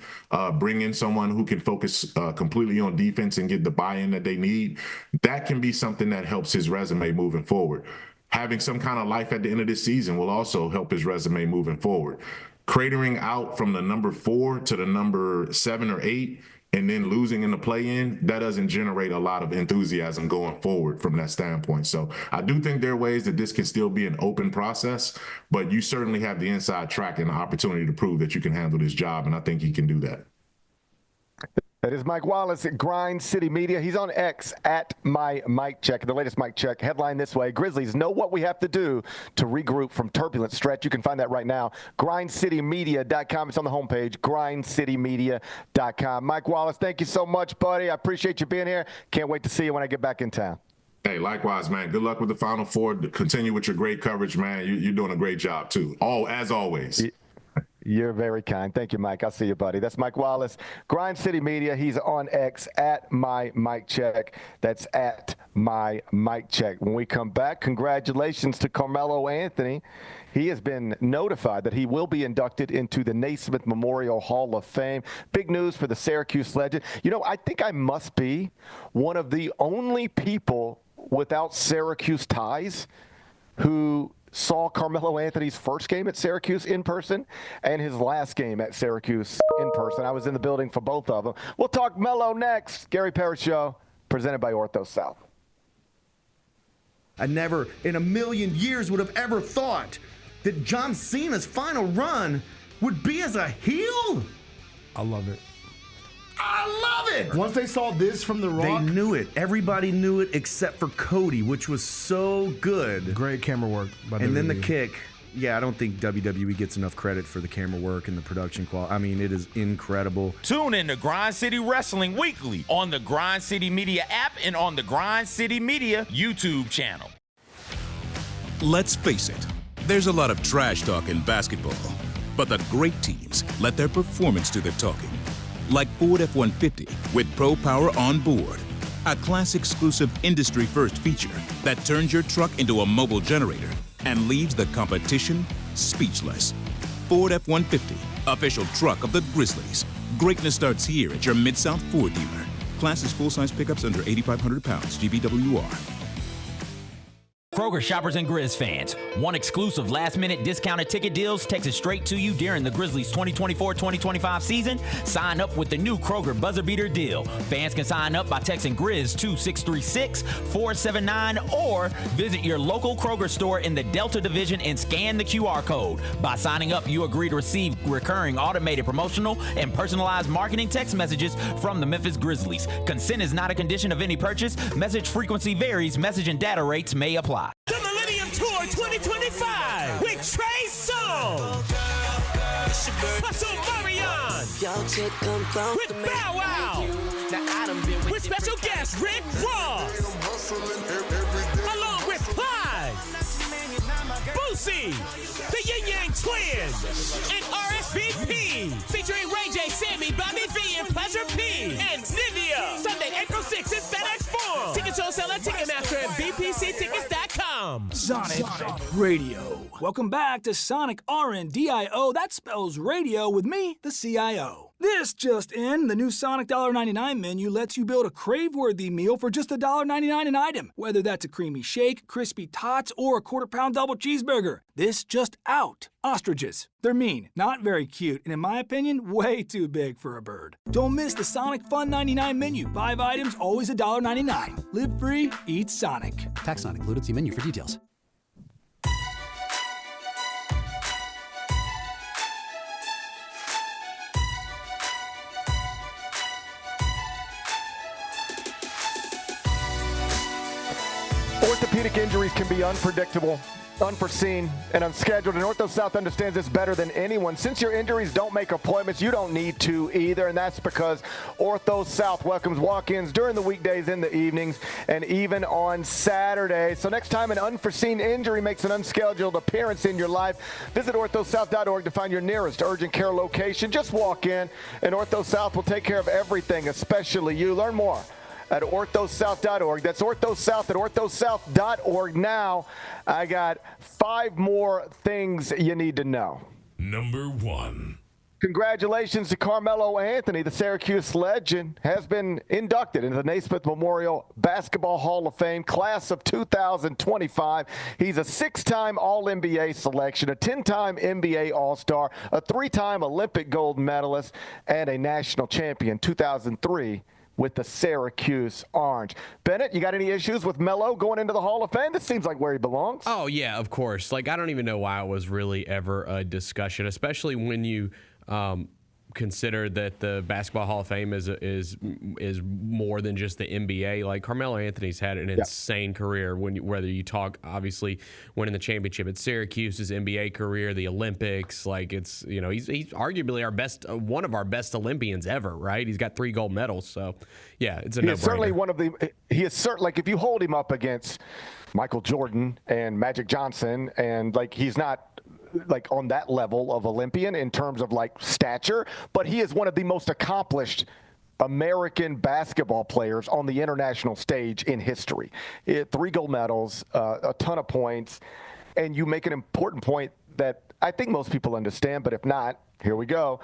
bring in someone who can focus completely on defense and get the buy-in that they need. That can be something that helps his resume moving forward. Having some kind of life at the end of this season will also help his resume moving forward. Cratering out from the number 4 to the number 7 or 8 and then losing in the play-in, that doesn't generate a lot of enthusiasm going forward from that standpoint. So I do think there are ways that this can still be an open process, but you certainly have the inside track and the opportunity to prove that you can handle this job, and I think he can do that.
That is Mike Wallace at Grind City Media. He's on X at my Mike Check. The latest Mike Check headline this way: Grizzlies know what we have to do to regroup from turbulent stretch. You can find that right now. GrindCityMedia.com. It's on the homepage. GrindCityMedia.com. Mike Wallace, thank you so much, buddy. I appreciate you being here. Can't wait to see you when I get back in town.
Hey, likewise, man. Good luck with the Final Four. Continue with your great coverage, man. You're doing a great job too. As always.
You're very kind. Thank you, Mike. I'll see you, buddy. That's Mike Wallace, Grind City Media. He's on X at my Mike Check. That's at my Mike Check. When we come back, congratulations to Carmelo Anthony. He has been notified that he will be inducted into the Naismith Memorial Hall of Fame. Big news for the Syracuse legend. You know, I think I must be one of the only people without Syracuse ties who saw Carmelo Anthony's first game at Syracuse in person and his last game at Syracuse in person. I was in the building for both of them. We'll talk Melo next. Gary Parrish Show, presented by Ortho South.
I never in a million years would have ever thought that John Cena's final run would be as a heel.
I love it.
I love it.
Once they saw this from The Rock,
they knew it. Everybody knew it except for Cody, which was so good.
Great camera work by WWE.
And then the kick. Yeah, I don't think WWE gets enough credit for the camera work and the production quality. I mean, it is incredible.
Tune in to Grind City Wrestling weekly on the Grind City Media app and on the Grind City Media YouTube channel.
Let's face it, there's a lot of trash talk in basketball, but the great teams let their performance do the talking. Like Ford F-150 with Pro Power on board, a class-exclusive industry-first feature that turns your truck into a mobile generator and leaves the competition speechless. Ford F-150, official truck of the Grizzlies. Greatness starts here at your Mid-South Ford dealer. Class is full-size pickups under 8,500 pounds, GBWR.
Kroger shoppers and Grizz fans, want exclusive last-minute discounted ticket deals texted straight to you during the Grizzlies 2024-2025 season? Sign up with the new Kroger Buzzer Beater deal. Fans can sign up by texting Grizz to 636-479 or visit your local Kroger store in the Delta Division and scan the QR code. By signing up, you agree to receive recurring automated promotional and personalized marketing text messages from the Memphis Grizzlies. Consent is not a condition of any purchase. Message frequency varies. Message and data rates may apply.
The Millennium Tour 2025 with Trey Songz, Hustle Marion, with Bow Wow, with special guest Rick Ross, along with Plies, Boosie, the Yin Yang Twins, and RSVP, featuring Ray J, Sammy, Bobby V, and Pleasure P, and Nivea. Sunday, April 6th in FedEx Forum. Tickets on sale at Ticketmaster and BPCtickets.com.
Sonic Radio. Welcome back to Sonic RNDIO. That spells radio with me, the CIO. This just in, the new Sonic $1.99 menu lets you build a crave-worthy meal for just $1.99 an item, whether that's a creamy shake, crispy tots, or a quarter-pound double cheeseburger. This just out. Ostriches. They're mean, not very cute, and in my opinion, way too big for a bird. Don't miss the Sonic Fun 99 menu. 5 items, always $1.99. Live free, eat Sonic.
Tax not included. See menu for details.
Orthopedic injuries can be unpredictable, unforeseen, and unscheduled, and Ortho South understands this better than anyone. Since your injuries don't make appointments, you don't need to either, and that's because Ortho South welcomes walk-ins during the weekdays, in the evenings, and even on Saturday. So next time an unforeseen injury makes an unscheduled appearance in your life, visit orthosouth.org to find your nearest urgent care location. Just walk in, and Ortho South will take care of everything, especially you. Learn more at orthosouth.org. That's OrthoSouth at orthosouth.org. Now, I got 5 more things you need to know.
Number 1.
Congratulations to Carmelo Anthony. The Syracuse legend has been inducted into the Naismith Memorial Basketball Hall of Fame, class of 2025. He's a 6-time All-NBA selection, a 10-time NBA All-Star, a 3-time Olympic gold medalist, and a national champion, 2003, with the Syracuse Orange. Bennett, you got any issues with Melo going into the Hall of Fame? This seems like where he belongs.
Oh, yeah, of course. Like, I don't even know why it was really ever a discussion, especially when you consider that the Basketball Hall of Fame is more than just the NBA. Like, Carmelo Anthony's had an insane career. Whether you talk, obviously, winning the championship at Syracuse, his NBA career, the Olympics. Like, it's, you know, he's arguably our best, one of our best Olympians ever, right? He's got 3 gold medals. So, yeah, it's a no-brainer.
Certainly one of the. He is certainly, like, if you hold him up against Michael Jordan and Magic Johnson, and like, he's not like on that level of Olympian in terms of like stature, but he is one of the most accomplished American basketball players on the international stage in history. 3 gold medals, a ton of points, and you make an important point that I think most people understand, but if not, here we go.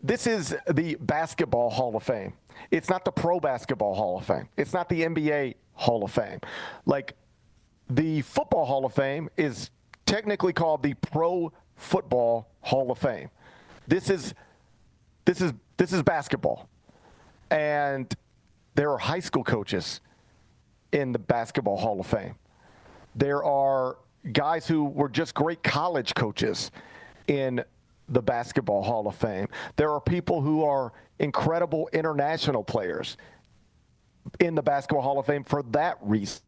This is the Basketball Hall of Fame. It's not the Pro Basketball Hall of Fame. It's not the NBA Hall of Fame. Like, the Football Hall of Fame is technically called the Pro Football Hall of Fame. This is basketball. And there are high school coaches in the Basketball Hall of Fame. There are guys who were just great college coaches in the Basketball Hall of Fame. There are people who are incredible international players in the Basketball Hall of Fame for that reason.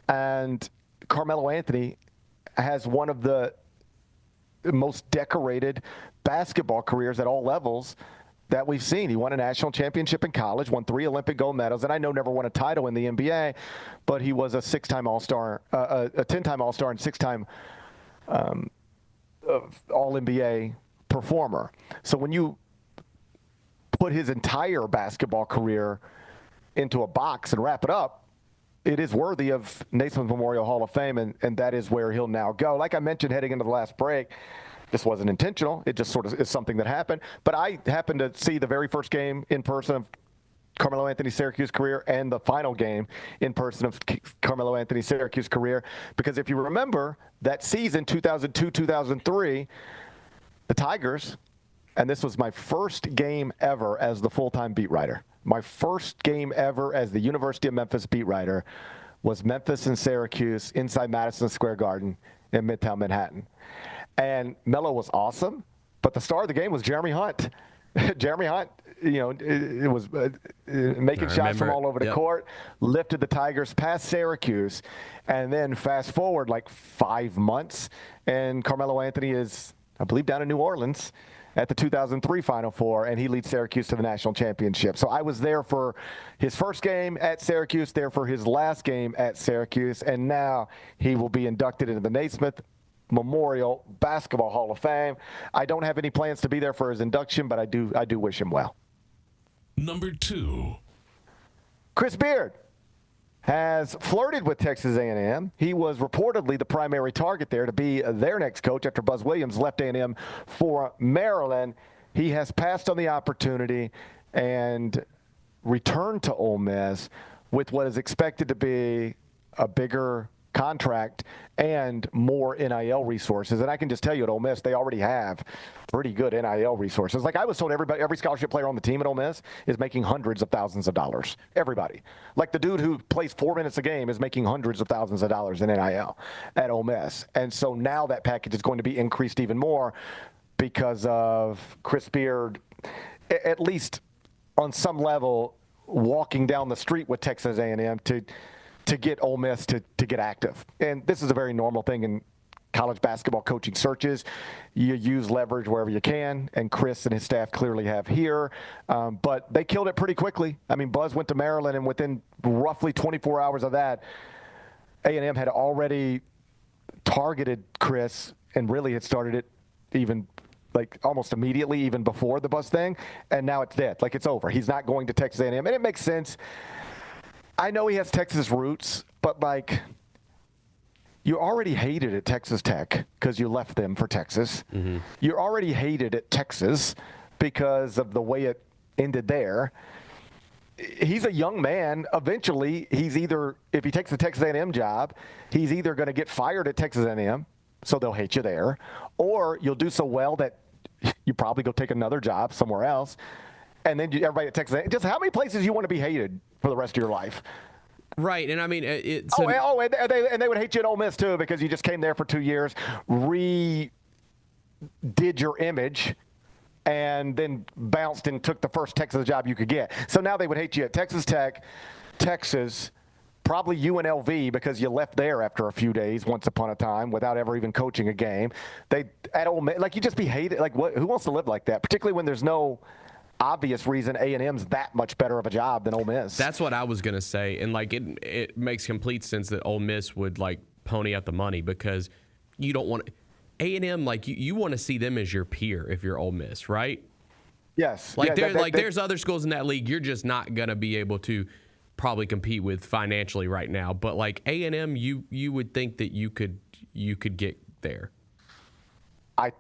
And Carmelo Anthony has one of the most decorated basketball careers at all levels that we've seen. He won a national championship in college, won 3 Olympic gold medals, and I know never won a title in the NBA, but he was a 6-time All-Star, a 10-time All-Star and 6-time All-NBA performer. So when you put his entire basketball career into a box and wrap it up, it is worthy of Naismith Memorial Hall of Fame, and that is where he'll now go. Like I mentioned heading into the last break, this wasn't intentional. It just sort of is something that happened. But I happened to see the very first game in person of Carmelo Anthony's Syracuse career and the final game in person of Carmelo Anthony's Syracuse career. Because if you remember that season, 2002-2003, the Tigers, and this was my first game ever as the full-time beat writer. My first game ever as the University of Memphis beat writer was Memphis and Syracuse inside Madison Square Garden in Midtown Manhattan. And Melo was awesome, but the star of the game was Jeremy Hunt. Jeremy Hunt, you know, it was making shots from all over the court, lifted the Tigers past Syracuse, and then fast forward like 5 months, and Carmelo Anthony is, I believe, down in New Orleans at the 2003 Final Four, and he leads Syracuse to the national championship. So I was there for his first game at Syracuse, there for his last game at Syracuse, and now he will be inducted into the Naismith Memorial Basketball Hall of Fame. I don't have any plans to be there for his induction, but I do wish him well.
Number 2.
Chris Beard has flirted with Texas A&M. He was reportedly the primary target there to be their next coach after Buzz Williams left A&M for Maryland. He has passed on the opportunity and returned to Ole Miss with what is expected to be a bigger contract and more NIL resources. And I can just tell you at Ole Miss, they already have pretty good NIL resources. Like I was told, every scholarship player on the team at Ole Miss is making hundreds of thousands of dollars. Everybody. Like the dude who plays 4 minutes a game is making hundreds of thousands of dollars in NIL at Ole Miss. And so now that package is going to be increased even more because of Chris Beard, at least on some level, walking down the street with Texas A&M to get Ole Miss to get active. And this is a very normal thing in college basketball coaching searches. You use leverage wherever you can, and Chris and his staff clearly have here. But they killed it pretty quickly. I mean, Buzz went to Maryland, and within roughly 24 hours of that, A&M had already targeted Chris and really had started it even like almost immediately, even before the Buzz thing. And now it's dead. Like, it's over. He's not going to Texas A&M. And it makes sense. I know he has Texas roots, but like
You already hated at Texas Tech because you left them for Texas. You already hated at Texas because of the way it ended there. He's a young man. Eventually, he's either, if he takes the Texas A&M job, he's either going to get fired at Texas A&M, so they'll hate you there, or you'll do so well that you probably go take another job somewhere else, and then everybody at Texas A&M. Just how many places you want to be hated for the rest of your life?
Right, and I mean, it's
and they would hate you at Ole Miss too because you just came there for 2 years, redid your image, and then bounced and took the first Texas job you could get. So now they would hate you at Texas Tech, Texas, probably UNLV because you left there after a few days once upon a time without ever even coaching a game. They at Ole Miss, like you just be hated. Like what? Who wants to live like that? Particularly when there's no obvious reason A&M's that much better of a job than Ole Miss.
That's what I was gonna say, and like it makes complete sense that Ole Miss would like pony up the money because you don't want A&M, like you want to see them as your peer if you're Ole Miss, right?
Yes.
Like
yeah,
there's other schools in that league you're just not gonna be able to probably compete with financially right now. But like A&M, you would think that you could get there.
I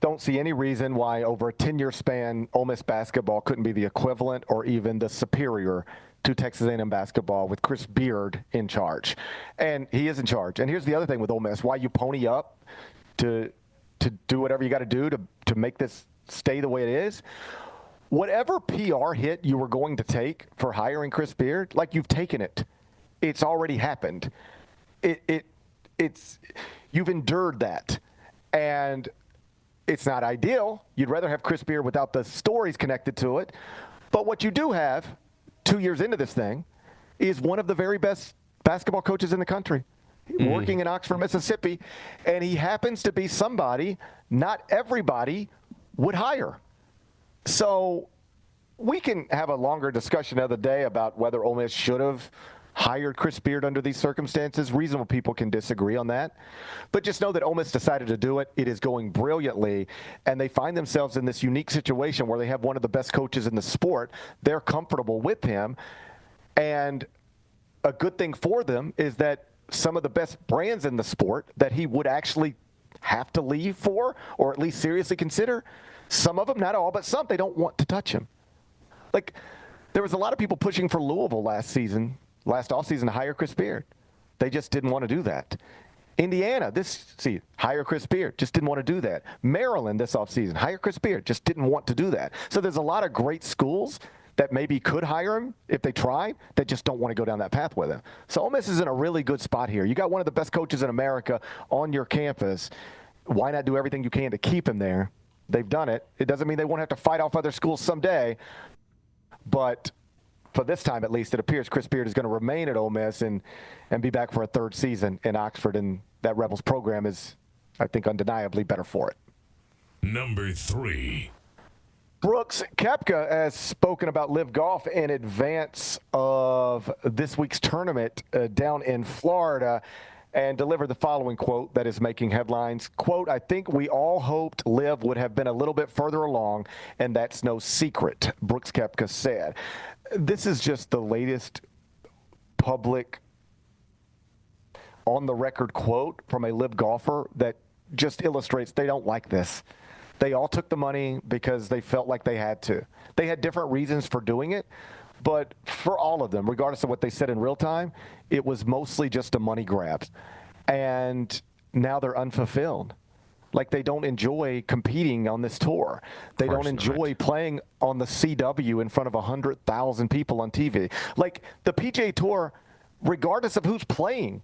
don't see any reason why over a 10-year span Ole Miss basketball couldn't be the equivalent or even the superior to Texas A&M basketball with Chris Beard in charge. And he is in charge. And here's the other thing with Ole Miss, why you pony up to do whatever you got to do to make this stay the way it is. Whatever PR hit you were going to take for hiring Chris Beard, like you've taken it. It's already happened. It's you've endured that. And it's not ideal. You'd rather have Chris Beard without the stories connected to it. But what you do have 2 years into this thing is one of the very best basketball coaches in the country, working in Oxford, Mississippi, and he happens to be somebody not everybody would hire. So we can have a longer discussion the other day about whether Ole Miss should have hired Chris Beard under these circumstances. Reasonable people can disagree on that. But just know that Ole Miss decided to do it. It is going brilliantly, and they find themselves in this unique situation where they have one of the best coaches in the sport. They're comfortable with him, and a good thing for them is that some of the best brands in the sport that he would actually have to leave for or at least seriously consider, some of them, not all, but some, they don't want to touch him. Like, there was a lot of people pushing for Louisville last offseason to hire Chris Beard. They just didn't want to do that. Indiana, hire Chris Beard, just didn't want to do that. Maryland this offseason, hire Chris Beard, just didn't want to do that. So there's a lot of great schools that maybe could hire him if they try, that just don't want to go down that path with him. So Ole Miss is in a really good spot here. You got one of the best coaches in America on your campus. Why not do everything you can to keep him there? They've done it. It doesn't mean they won't have to fight off other schools someday, but for this time, at least, it appears Chris Beard is going to remain at Ole Miss and be back for a third season in Oxford, and that Rebels program is, I think, undeniably better for it.
Number 3.
Brooks Koepka has spoken about LIV Golf in advance of this week's tournament down in Florida and delivered the following quote that is making headlines. Quote, "I think we all hoped LIV would have been a little bit further along, and that's no secret," Brooks Koepka said. This is just the latest public on-the-record quote from a LIV golfer that just illustrates they don't like this. They all took the money because they felt like they had to. They had different reasons for doing it, but for all of them, regardless of what they said in real time, it was mostly just a money grab. And now they're unfulfilled. Like, they don't enjoy competing on this tour. They don't enjoy playing on the CW in front of 100,000 people on TV. Like, the PGA Tour, regardless of who's playing,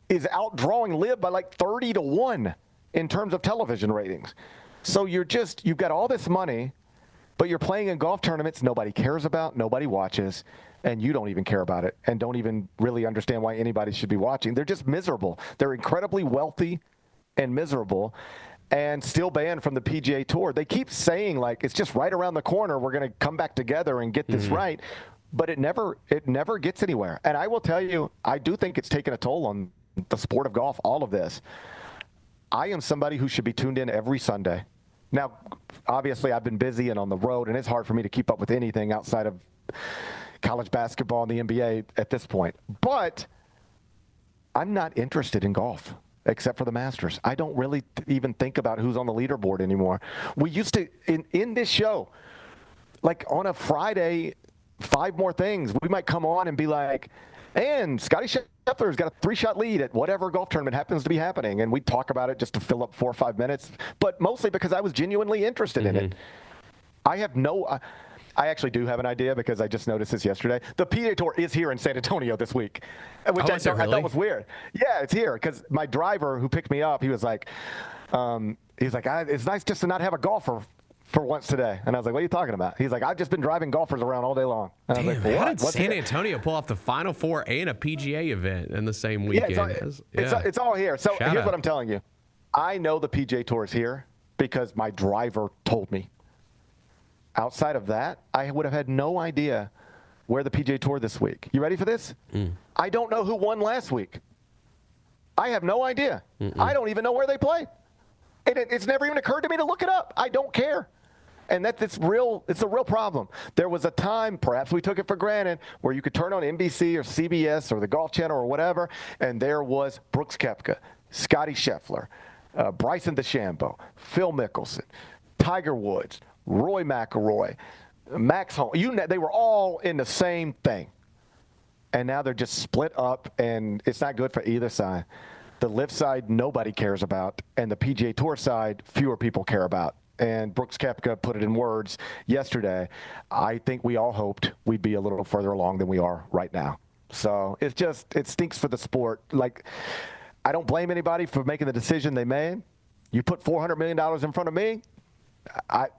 is outdrawing LIV by like 30-1 in terms of television ratings. So you've got all this money, but you're playing in golf tournaments nobody cares about, nobody watches, and you don't even care about it and don't even really understand why anybody should be watching. They're just miserable. They're incredibly wealthy and miserable and still banned from the PGA Tour. They keep saying, like, it's just right around the corner. We're going to come back together and get this right. But it never gets anywhere. And I will tell you, I do think it's taken a toll on the sport of golf, all of this. I am somebody who should be tuned in every Sunday. Now, obviously, I've been busy and on the road, and it's hard for me to keep up with anything outside of college basketball and the NBA at this point. But I'm not interested in golf except for the Masters. I don't really even think about who's on the leaderboard anymore. We used to, in this show, like on a Friday, 5 more things, we might come on and be like, and Scotty Scheffler's got a 3-shot lead at whatever golf tournament happens to be happening. And we'd talk about it just to fill up 4 or 5 minutes, but mostly because I was genuinely interested in it. I actually do have an idea because I just noticed this yesterday. The PGA Tour is here in San Antonio this week, which I thought was weird. Yeah, it's here because my driver who picked me up, he was like, it's nice just to not have a golfer for once today. And I was like, what are you talking about? He's like, I've just been driving golfers around all day long. And I was like,
how
what?
did San Antonio pull off the Final Four and a PGA event in the same weekend?
It's all here. So here's what I'm telling you. I know the PGA Tour is here because my driver told me. Outside of that, I would have had no idea where the PGA Tour this week. You ready for this? I don't know who won last week. I have no idea. I don't even know where they played. And it's never even occurred to me to look it up. I don't care. And it's a real problem. There was a time, perhaps we took it for granted, where you could turn on NBC or CBS or the Golf Channel or whatever, and there was Brooks Koepka, Scotty Scheffler, Bryson DeChambeau, Phil Mickelson, Tiger Woods, Roy McIlroy, Max Homa. They were all in the same thing. And now they're just split up, and it's not good for either side. The LIV side, nobody cares about, and the PGA Tour side, fewer people care about. And Brooks Koepka put it in words yesterday. I think we all hoped we'd be a little further along than we are right now. So it stinks for the sport. Like, I don't blame anybody for making the decision they made. You put $400 million in front of me, I'd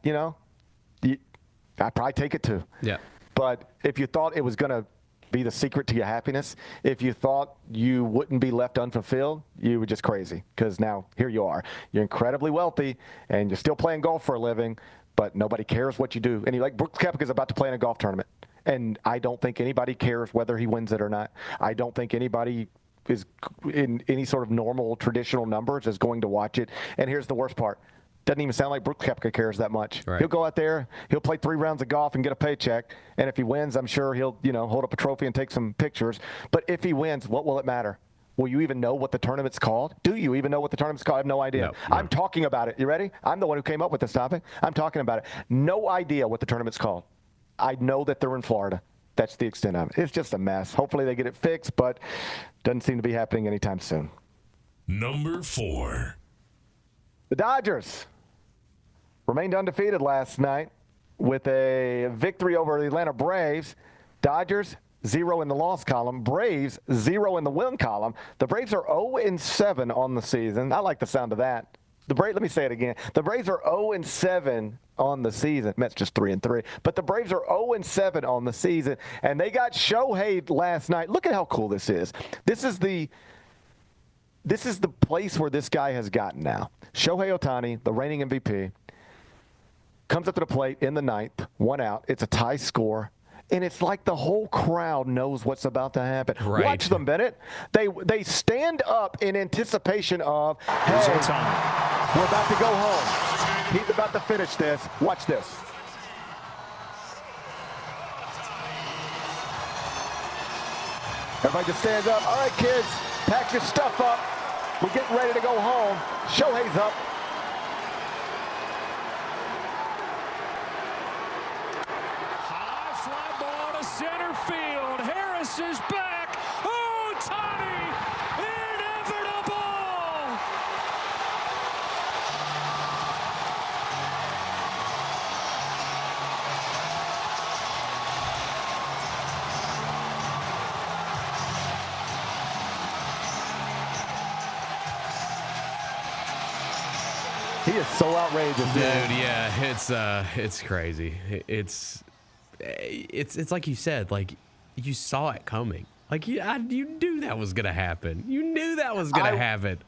probably take it too.
Yeah.
But if you thought it was going to be the secret to your happiness, if you thought you wouldn't be left unfulfilled, you were just crazy. Because now here you are. You're incredibly wealthy, and you're still playing golf for a living, but nobody cares what you do. And Brooks Koepka is about to play in a golf tournament, and I don't think anybody cares whether he wins it or not. I don't think anybody is in any sort of normal, traditional numbers is going to watch it. And here's the worst part. Doesn't even sound like Brooks Koepka cares that much.
Right.
He'll go out there, he'll play 3 rounds of golf and get a paycheck. And if he wins, I'm sure he'll, hold up a trophy and take some pictures. But if he wins, what will it matter? Will you even know what the tournament's called? Do you even know what the tournament's called? I have no idea.
No.
I'm talking about it. You ready? I'm the one who came up with this topic. I'm talking about it. No idea what the tournament's called. I know that they're in Florida. That's the extent of it. It's just a mess. Hopefully they get it fixed, but doesn't seem to be happening anytime soon.
Number 4.
The Dodgers remained undefeated last night with a victory over the Atlanta Braves. Dodgers, 0 in the loss column. Braves, 0 in the win column. The Braves are 0-7 on the season. I like the sound of that. Let me say it again. The Braves are 0-7 on the season. Mets just 3-3. But the Braves are 0-7 on the season, and they got Shohei last night. Look at how cool this is. This is the place where this guy has gotten now. Shohei Ohtani, the reigning MVP, comes up to the plate in the 9th, 1 out. It's a tie score, and it's like the whole crowd knows what's about to happen.
Right.
Watch them, Bennett. They stand up in anticipation of, hey, we're about to go home. He's about to finish this. Watch this. Everybody just stands up. All right, kids, pack your stuff up. We're getting ready to go home. Shohei's up.
Center field. Harris is back. Ohtani, inevitable.
He is so outrageous,
dude. Yeah, it's crazy. It's like you said, like you saw it coming. Like you knew that was gonna happen. You knew that was gonna happen.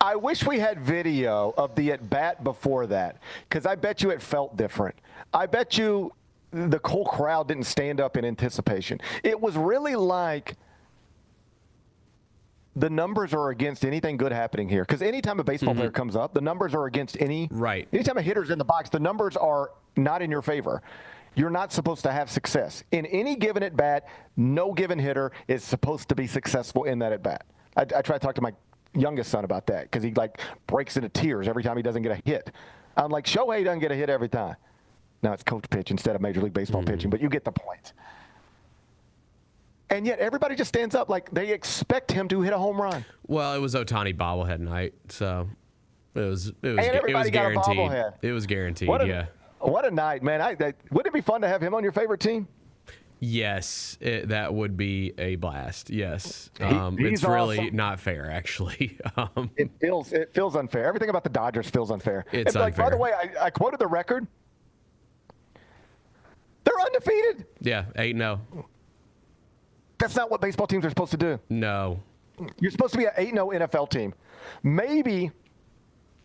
I wish we had video of the at-bat before that, because I bet you it felt different. I bet you the whole crowd didn't stand up in anticipation. It was really like the numbers are against anything good happening here. Because anytime a baseball player comes up, the numbers are against any.
Right.
Anytime a hitter's in the box, the numbers are not in your favor. You're not supposed to have success. In any given at-bat, no given hitter is supposed to be successful in that at-bat. I try to talk to my youngest son about that because he like breaks into tears every time he doesn't get a hit. I'm like, Shohei doesn't get a hit every time. Now it's coach pitch instead of Major League Baseball pitching, but you get the point. And yet everybody just stands up like they expect him to hit a home run.
Well, it was Ohtani bobblehead night, so it was
everybody got a
guaranteed.
bobblehead.
It was guaranteed.
What a night, man! Wouldn't it be fun to have him on your favorite team?
Yes, that would be a blast. Yes,
he's
it's really
awesome.
Not fair, actually.
It feels unfair. Everything about the Dodgers feels unfair.
It's
like,
unfair.
by the way, I quoted the record. They're undefeated.
Yeah, 8-0.
That's not what baseball teams are supposed to do.
No.
You're supposed to be an 8-0 NFL team. Maybe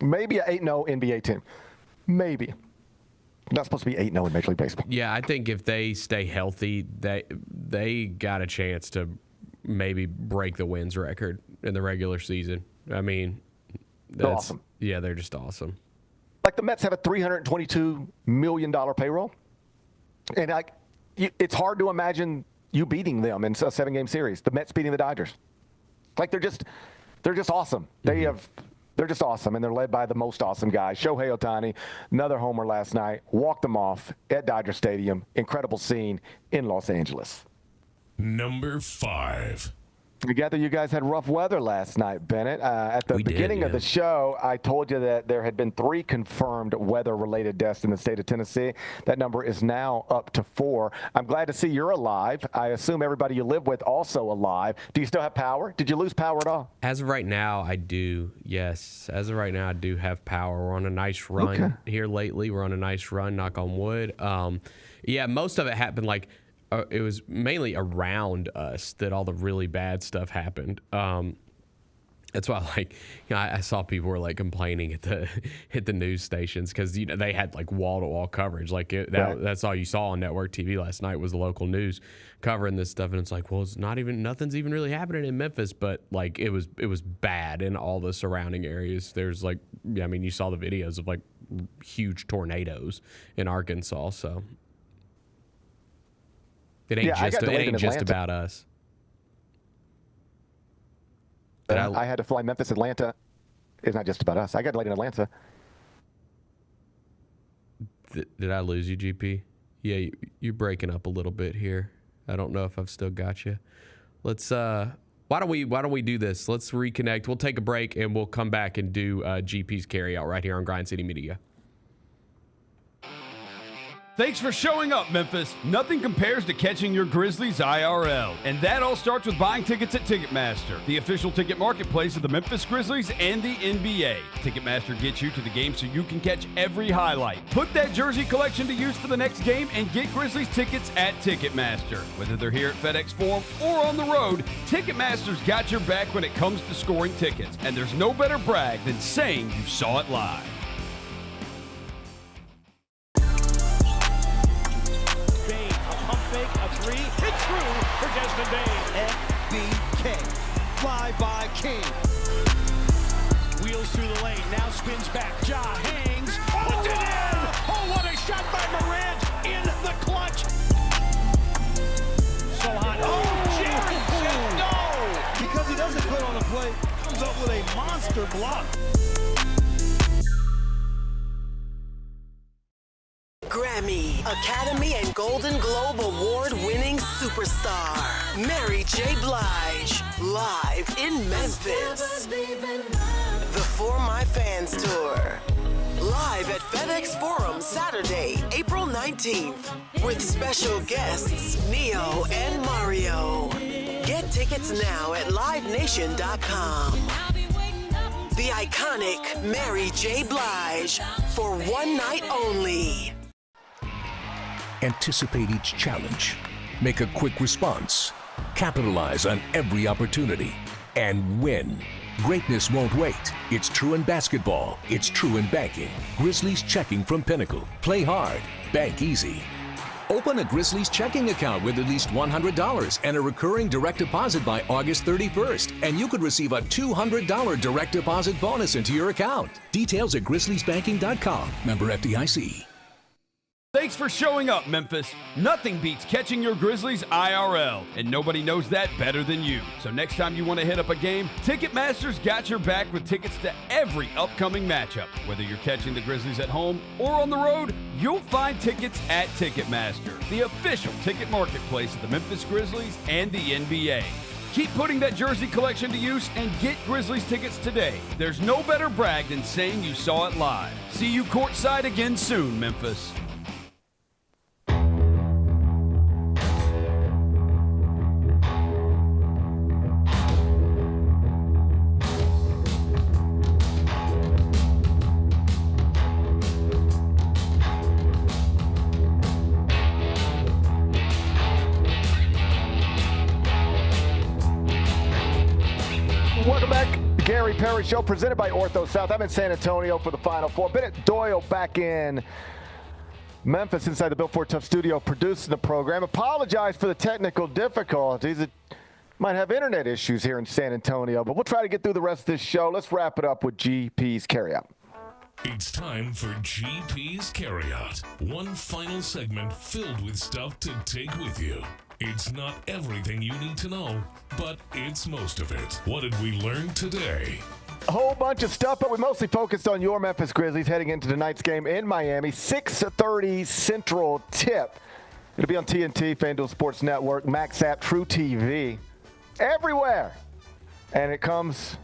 a 8-0 NBA team. Maybe. Not supposed to be 8-0 in Major League Baseball.
Yeah, I think if they stay healthy, they got a chance to maybe break the wins record in the regular season. I mean,
they're awesome.
Yeah, they're just awesome.
Like the Mets have a $322 million payroll. And it's hard to imagine you beating them in a 7-game series. The Mets beating the Dodgers. Like they're just awesome. They're just awesome, and they're led by the most awesome guy, Shohei Ohtani. Another homer last night. Walked them off at Dodger Stadium. Incredible scene in Los Angeles.
Number 5.
Together, you guys had rough weather last night, Bennett. At the beginning of the show, I told you that there had been 3 confirmed weather-related deaths in the state of Tennessee. That number is now up to 4. I'm glad to see you're alive. I assume everybody you live with also alive. Do you still have power? Did you lose power at all?
As of right now, I do, yes. As of right now, I do have power. We're on a nice run here lately. We're on a nice run, knock on wood. Yeah, most of it happened like it was mainly around us that all the really bad stuff happened. That's why, I saw people were complaining at the news stations because they had wall-to-wall coverage. That's all you saw on network TV last night was the local news covering this stuff, and it's well, it's nothing's even really happening in Memphis, but it was bad in all the surrounding areas. There's you saw the videos of huge tornadoes in Arkansas, so. It ain't just about us.
I had to fly Memphis, Atlanta. It's not just about us. I got delayed in Atlanta.
Did I lose you, GP? Yeah, you're breaking up a little bit here. I don't know if I've still got you. Let's why don't we do this? Let's reconnect. We'll take a break and we'll come back and do GP's carryout right here on Grind City Media.
Thanks for showing up, Memphis. Nothing compares to catching your Grizzlies IRL. And that all starts with buying tickets at Ticketmaster, the official ticket marketplace of the Memphis Grizzlies and the NBA. Ticketmaster gets you to the game so you can catch every highlight. Put that jersey collection to use for the next game and get Grizzlies tickets at Ticketmaster. Whether they're here at FedEx Forum or on the road, Ticketmaster's got your back when it comes to scoring tickets. And there's no better brag than saying you saw it live.
It's through for Desmond Bain.
FBK. Fly by King.
Wheels through the lane. Now spins back. Ja hangs. Puts it in. Oh, what a shot by Morant in the clutch. So hot. Oh, Jared said no.
Because he doesn't put on the play. Comes up with a monster block.
Grammy, Academy, and Golden Globe award-winning superstar, Mary J. Blige, live in Memphis. The For My Fans Tour, live at FedEx Forum Saturday, April 19th, with special guests Neo and Mario. Get tickets now at livenation.com. The iconic Mary J. Blige for one night only.
Anticipate each challenge. Make a quick response. Capitalize on every opportunity. And win. Greatness won't wait. It's true in basketball. It's true in banking. Grizzlies Checking from Pinnacle. Play hard. Bank easy. Open a Grizzlies checking account with at least $100 and a recurring direct deposit by August 31st. And you could receive a $200 direct deposit bonus into your account. Details at grizzliesbanking.com. Member FDIC.
Thanks for showing up, Memphis. Nothing beats catching your Grizzlies IRL, and nobody knows that better than you. So next time you want to hit up a game, Ticketmaster's got your back with tickets to every upcoming matchup. Whether you're catching the Grizzlies at home or on the road, you'll find tickets at Ticketmaster, the official ticket marketplace of the Memphis Grizzlies and the NBA. Keep putting that jersey collection to use and get Grizzlies tickets today. There's no better brag than saying you saw it live. See you courtside again soon, Memphis.
Welcome back. The Gary Parrish Show presented by Ortho South. I'm in San Antonio for the Final Four. Bennett Doyle back in Memphis inside the Built Ford Tough studio producing the program. Apologize for the technical difficulties. It might have internet issues here in San Antonio, but we'll try to get through the rest of this show. Let's wrap it up with GP's Carryout.
It's time for GP's Carryout. One final segment filled with stuff to take with you. It's not everything you need to know, but it's most of it. What did we learn today?
A whole bunch of stuff, but we mostly focused on your Memphis Grizzlies heading into tonight's game in Miami. 6:30 Central tip. It'll be on TNT, FanDuel Sports Network, Max App, True TV, everywhere. And it comes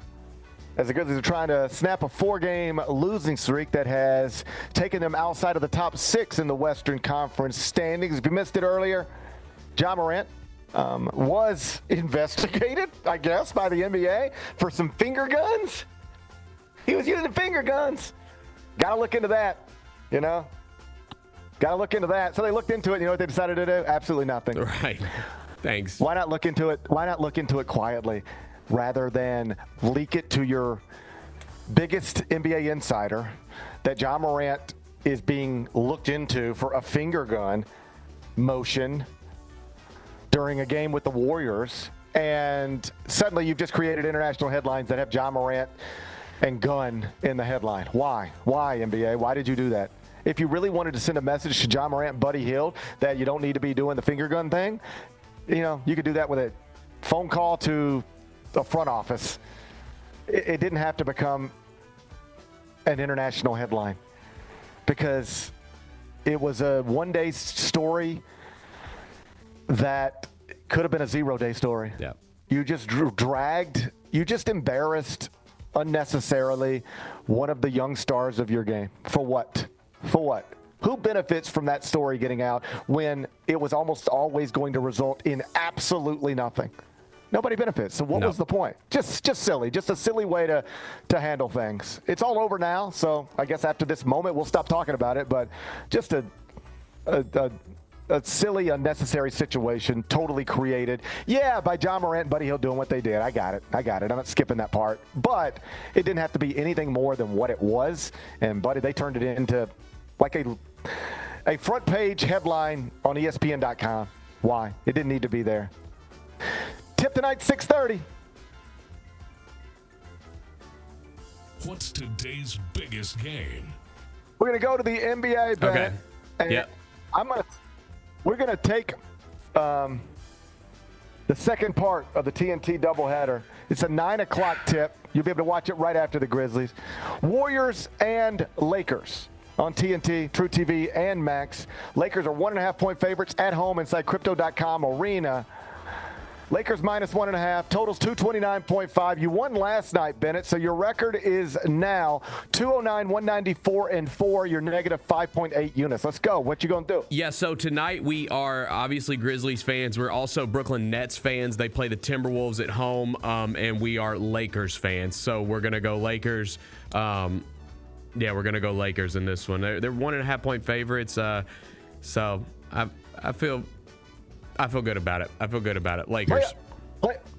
as the Grizzlies are trying to snap a 4-game losing streak that has taken them outside of the top 6 in the Western Conference standings. If you missed it earlier, Ja Morant was investigated, I guess, by the NBA for some finger guns. He was using finger guns. Got to look into that, you know. Got to look into that. So they looked into it. You know what they decided to do? Absolutely nothing.
Right. Thanks.
Why not look into it? Why not look into it quietly rather than leak it to your biggest NBA insider that Ja Morant is being looked into for a finger gun motion during a game with the Warriors, and suddenly you've just created international headlines that have Ja Morant and gun in the headline. Why? Why, NBA? Why did you do that? If you really wanted to send a message to Ja Morant and Buddy Hield that you don't need to be doing the finger gun thing, you know, you could do that with a phone call to the front office. It didn't have to become an international headline because it was a one-day story that could have been a 0-day story.
Yeah.
You just you just embarrassed unnecessarily one of the young stars of your game. For what? For what? Who benefits from that story getting out when it was almost always going to result in absolutely nothing? Nobody benefits. So what was the point? Just silly. Just a silly way to handle things. It's all over now, so I guess after this moment we'll stop talking about it, but just a silly, unnecessary situation, totally created. Yeah, by Ja Morant and Buddy Hield doing what they did. I got it. I'm not skipping that part. But it didn't have to be anything more than what it was. And, Buddy, they turned it into like a front page headline on ESPN.com. Why? It didn't need to be there. Tip tonight, 6:30.
What's today's biggest game?
We're going to go to the NBA, Ben.
Okay.
And
yeah.
We're going to take the second part of the TNT doubleheader. It's a 9 o'clock tip. You'll be able to watch it right after the Grizzlies. Warriors and Lakers on TNT, True TV, and Max. Lakers are 1.5-point favorites at home inside Crypto.com Arena. Lakers minus 1.5, totals 229.5. You won last night, Bennett, so your record is now 209, 194, and 4. You're negative 5.8 units. Let's go. What you going to do?
Yeah, so tonight we are obviously Grizzlies fans. We're also Brooklyn Nets fans. They play the Timberwolves at home, and we are Lakers fans. So we're going to go Lakers. Yeah, we're going to go Lakers in this one. They're 1.5-point favorites, so I feel good about it. Lakers.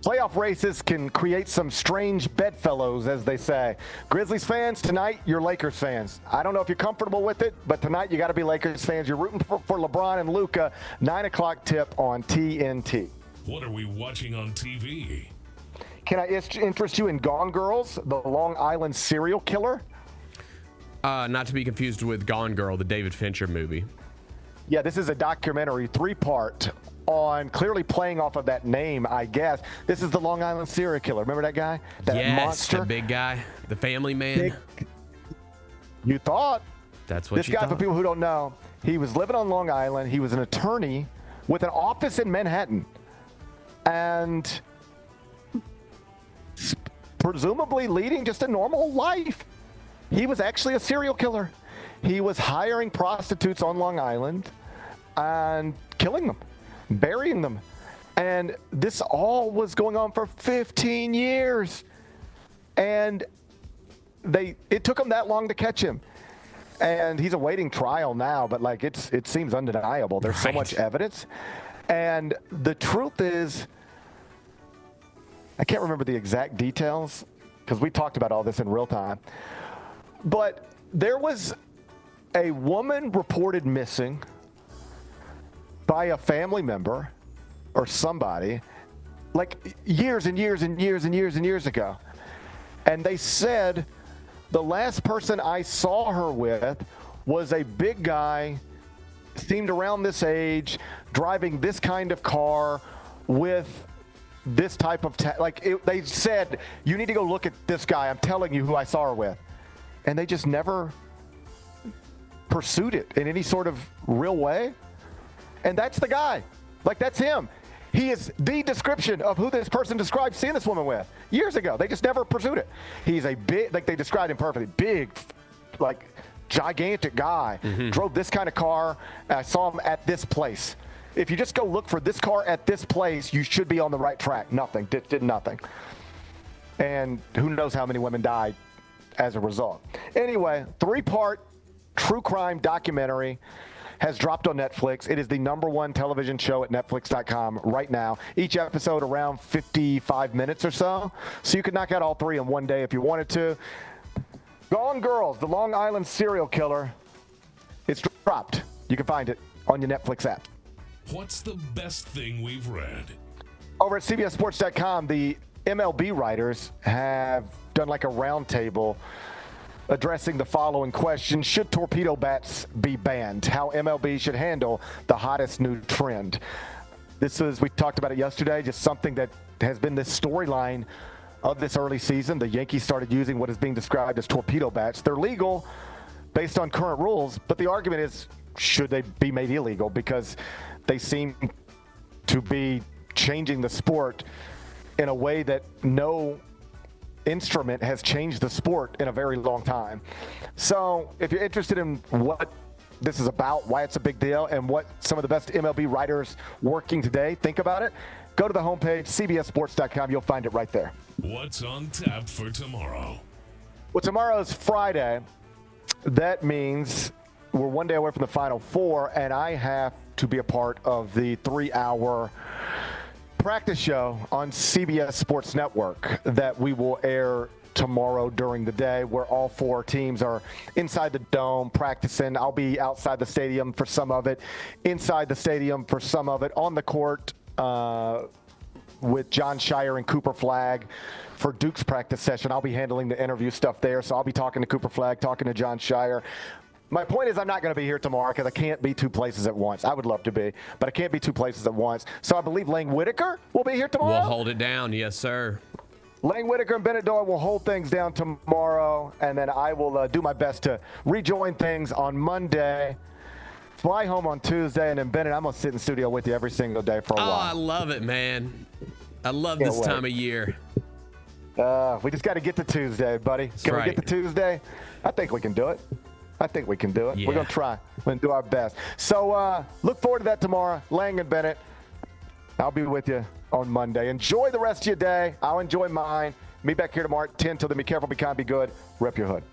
Playoff races can create some strange bedfellows, as they say. Grizzlies fans, tonight, you're Lakers fans. I don't know if you're comfortable with it, but tonight you got to be Lakers fans. You're rooting for LeBron and Luka. 9 o'clock tip on TNT.
What are we watching on TV?
Can I interest you in Gone Girls, the Long Island serial killer?
Not to be confused with Gone Girl, the David Fincher movie.
Yeah, this is a documentary, 3-part, on clearly playing off of that name, I guess. This is the Long Island serial killer. Remember that guy? That monster?
The big guy, the family man.
You thought.
That's what
this
you
guy,
thought.
for people who don't know, he was living on Long Island. He was an attorney with an office in Manhattan. And presumably leading just a normal life. He was actually a serial killer. He was hiring prostitutes on Long Island and killing them, burying them. And this all was going on for 15 years. And it took them that long to catch him. And he's awaiting trial now, but like it seems undeniable. There's so much evidence. And the truth is, I can't remember the exact details because we talked about all this in real time. But there was a woman reported missing by a family member or somebody like years and years and years and years and years ago. And they said the last person I saw her with was a big guy, seemed around this age, driving this kind of car with this type of they said, you need to go look at this guy. I'm telling you who I saw her with. And they just never pursued it in any sort of real way. And that's the guy. Like, that's him. He is the description of who this person described seeing this woman with years ago. They just never pursued it. He's a big, like they described him perfectly, big, like gigantic guy. Drove this kind of car. I saw him at this place. If you just go look for this car at this place, you should be on the right track. Nothing. Did nothing. And who knows how many women died as a result. Anyway, 3-part true crime documentary has dropped on Netflix. It is the #1 television show at Netflix.com right now. Each episode around 55 minutes or so. So you could knock out all 3 in one day if you wanted to. Gone Girls, the Long Island serial killer. It's dropped. You can find it on your Netflix app.
What's the best thing we've read?
Over at CBSSports.com, the MLB writers have done like a roundtable addressing the following question: should torpedo bats be banned? How MLB should handle the hottest new trend. This is, we talked about it yesterday, just something that has been this storyline of this early season. The Yankees started using what is being described as torpedo bats. They're legal based on current rules, but the argument is, should they be made illegal? Because they seem to be changing the sport in a way that no instrument has changed the sport in a very long time. So if you're interested in what this is about, why it's a big deal, and what some of the best MLB writers working today think about it, go to the homepage, CBSSports.com. You'll find it right there.
What's on tap for tomorrow?
Well, tomorrow's Friday. That means we're one day away from the Final Four, and I have to be a part of the 3-hour practice show on CBS Sports Network that we will air tomorrow during the day, where all 4 teams are inside the dome practicing. I'll be outside the stadium for some of it, inside the stadium for some of it, on the court with John Shire and Cooper Flagg for Duke's practice session. I'll be handling the interview stuff there, so I'll be talking to Cooper Flagg, talking to John Shire. My point is, I'm not going to be here tomorrow because I can't be 2 places at once. I would love to be, but I can't be 2 places at once. So I believe Lang Whitaker will be here tomorrow.
We'll hold it down. Yes, sir.
Lang Whitaker and Bennett Doyle will hold things down tomorrow, and then I will do my best to rejoin things on Monday, fly home on Tuesday, and then Bennett, I'm going to sit in studio with you every single day for a while.
Oh, I love it, man. I love this time of year.
We just got to get to Tuesday, buddy. Can we get to Tuesday? I think we can do it. I think we can do it.
Yeah.
We're going to try. We're going to do our best. So look forward to that tomorrow. Lang and Bennett, I'll be with you on Monday. Enjoy the rest of your day. I'll enjoy mine. Meet back here tomorrow at 10. Till then, be careful, be kind, be good. Rep your hood.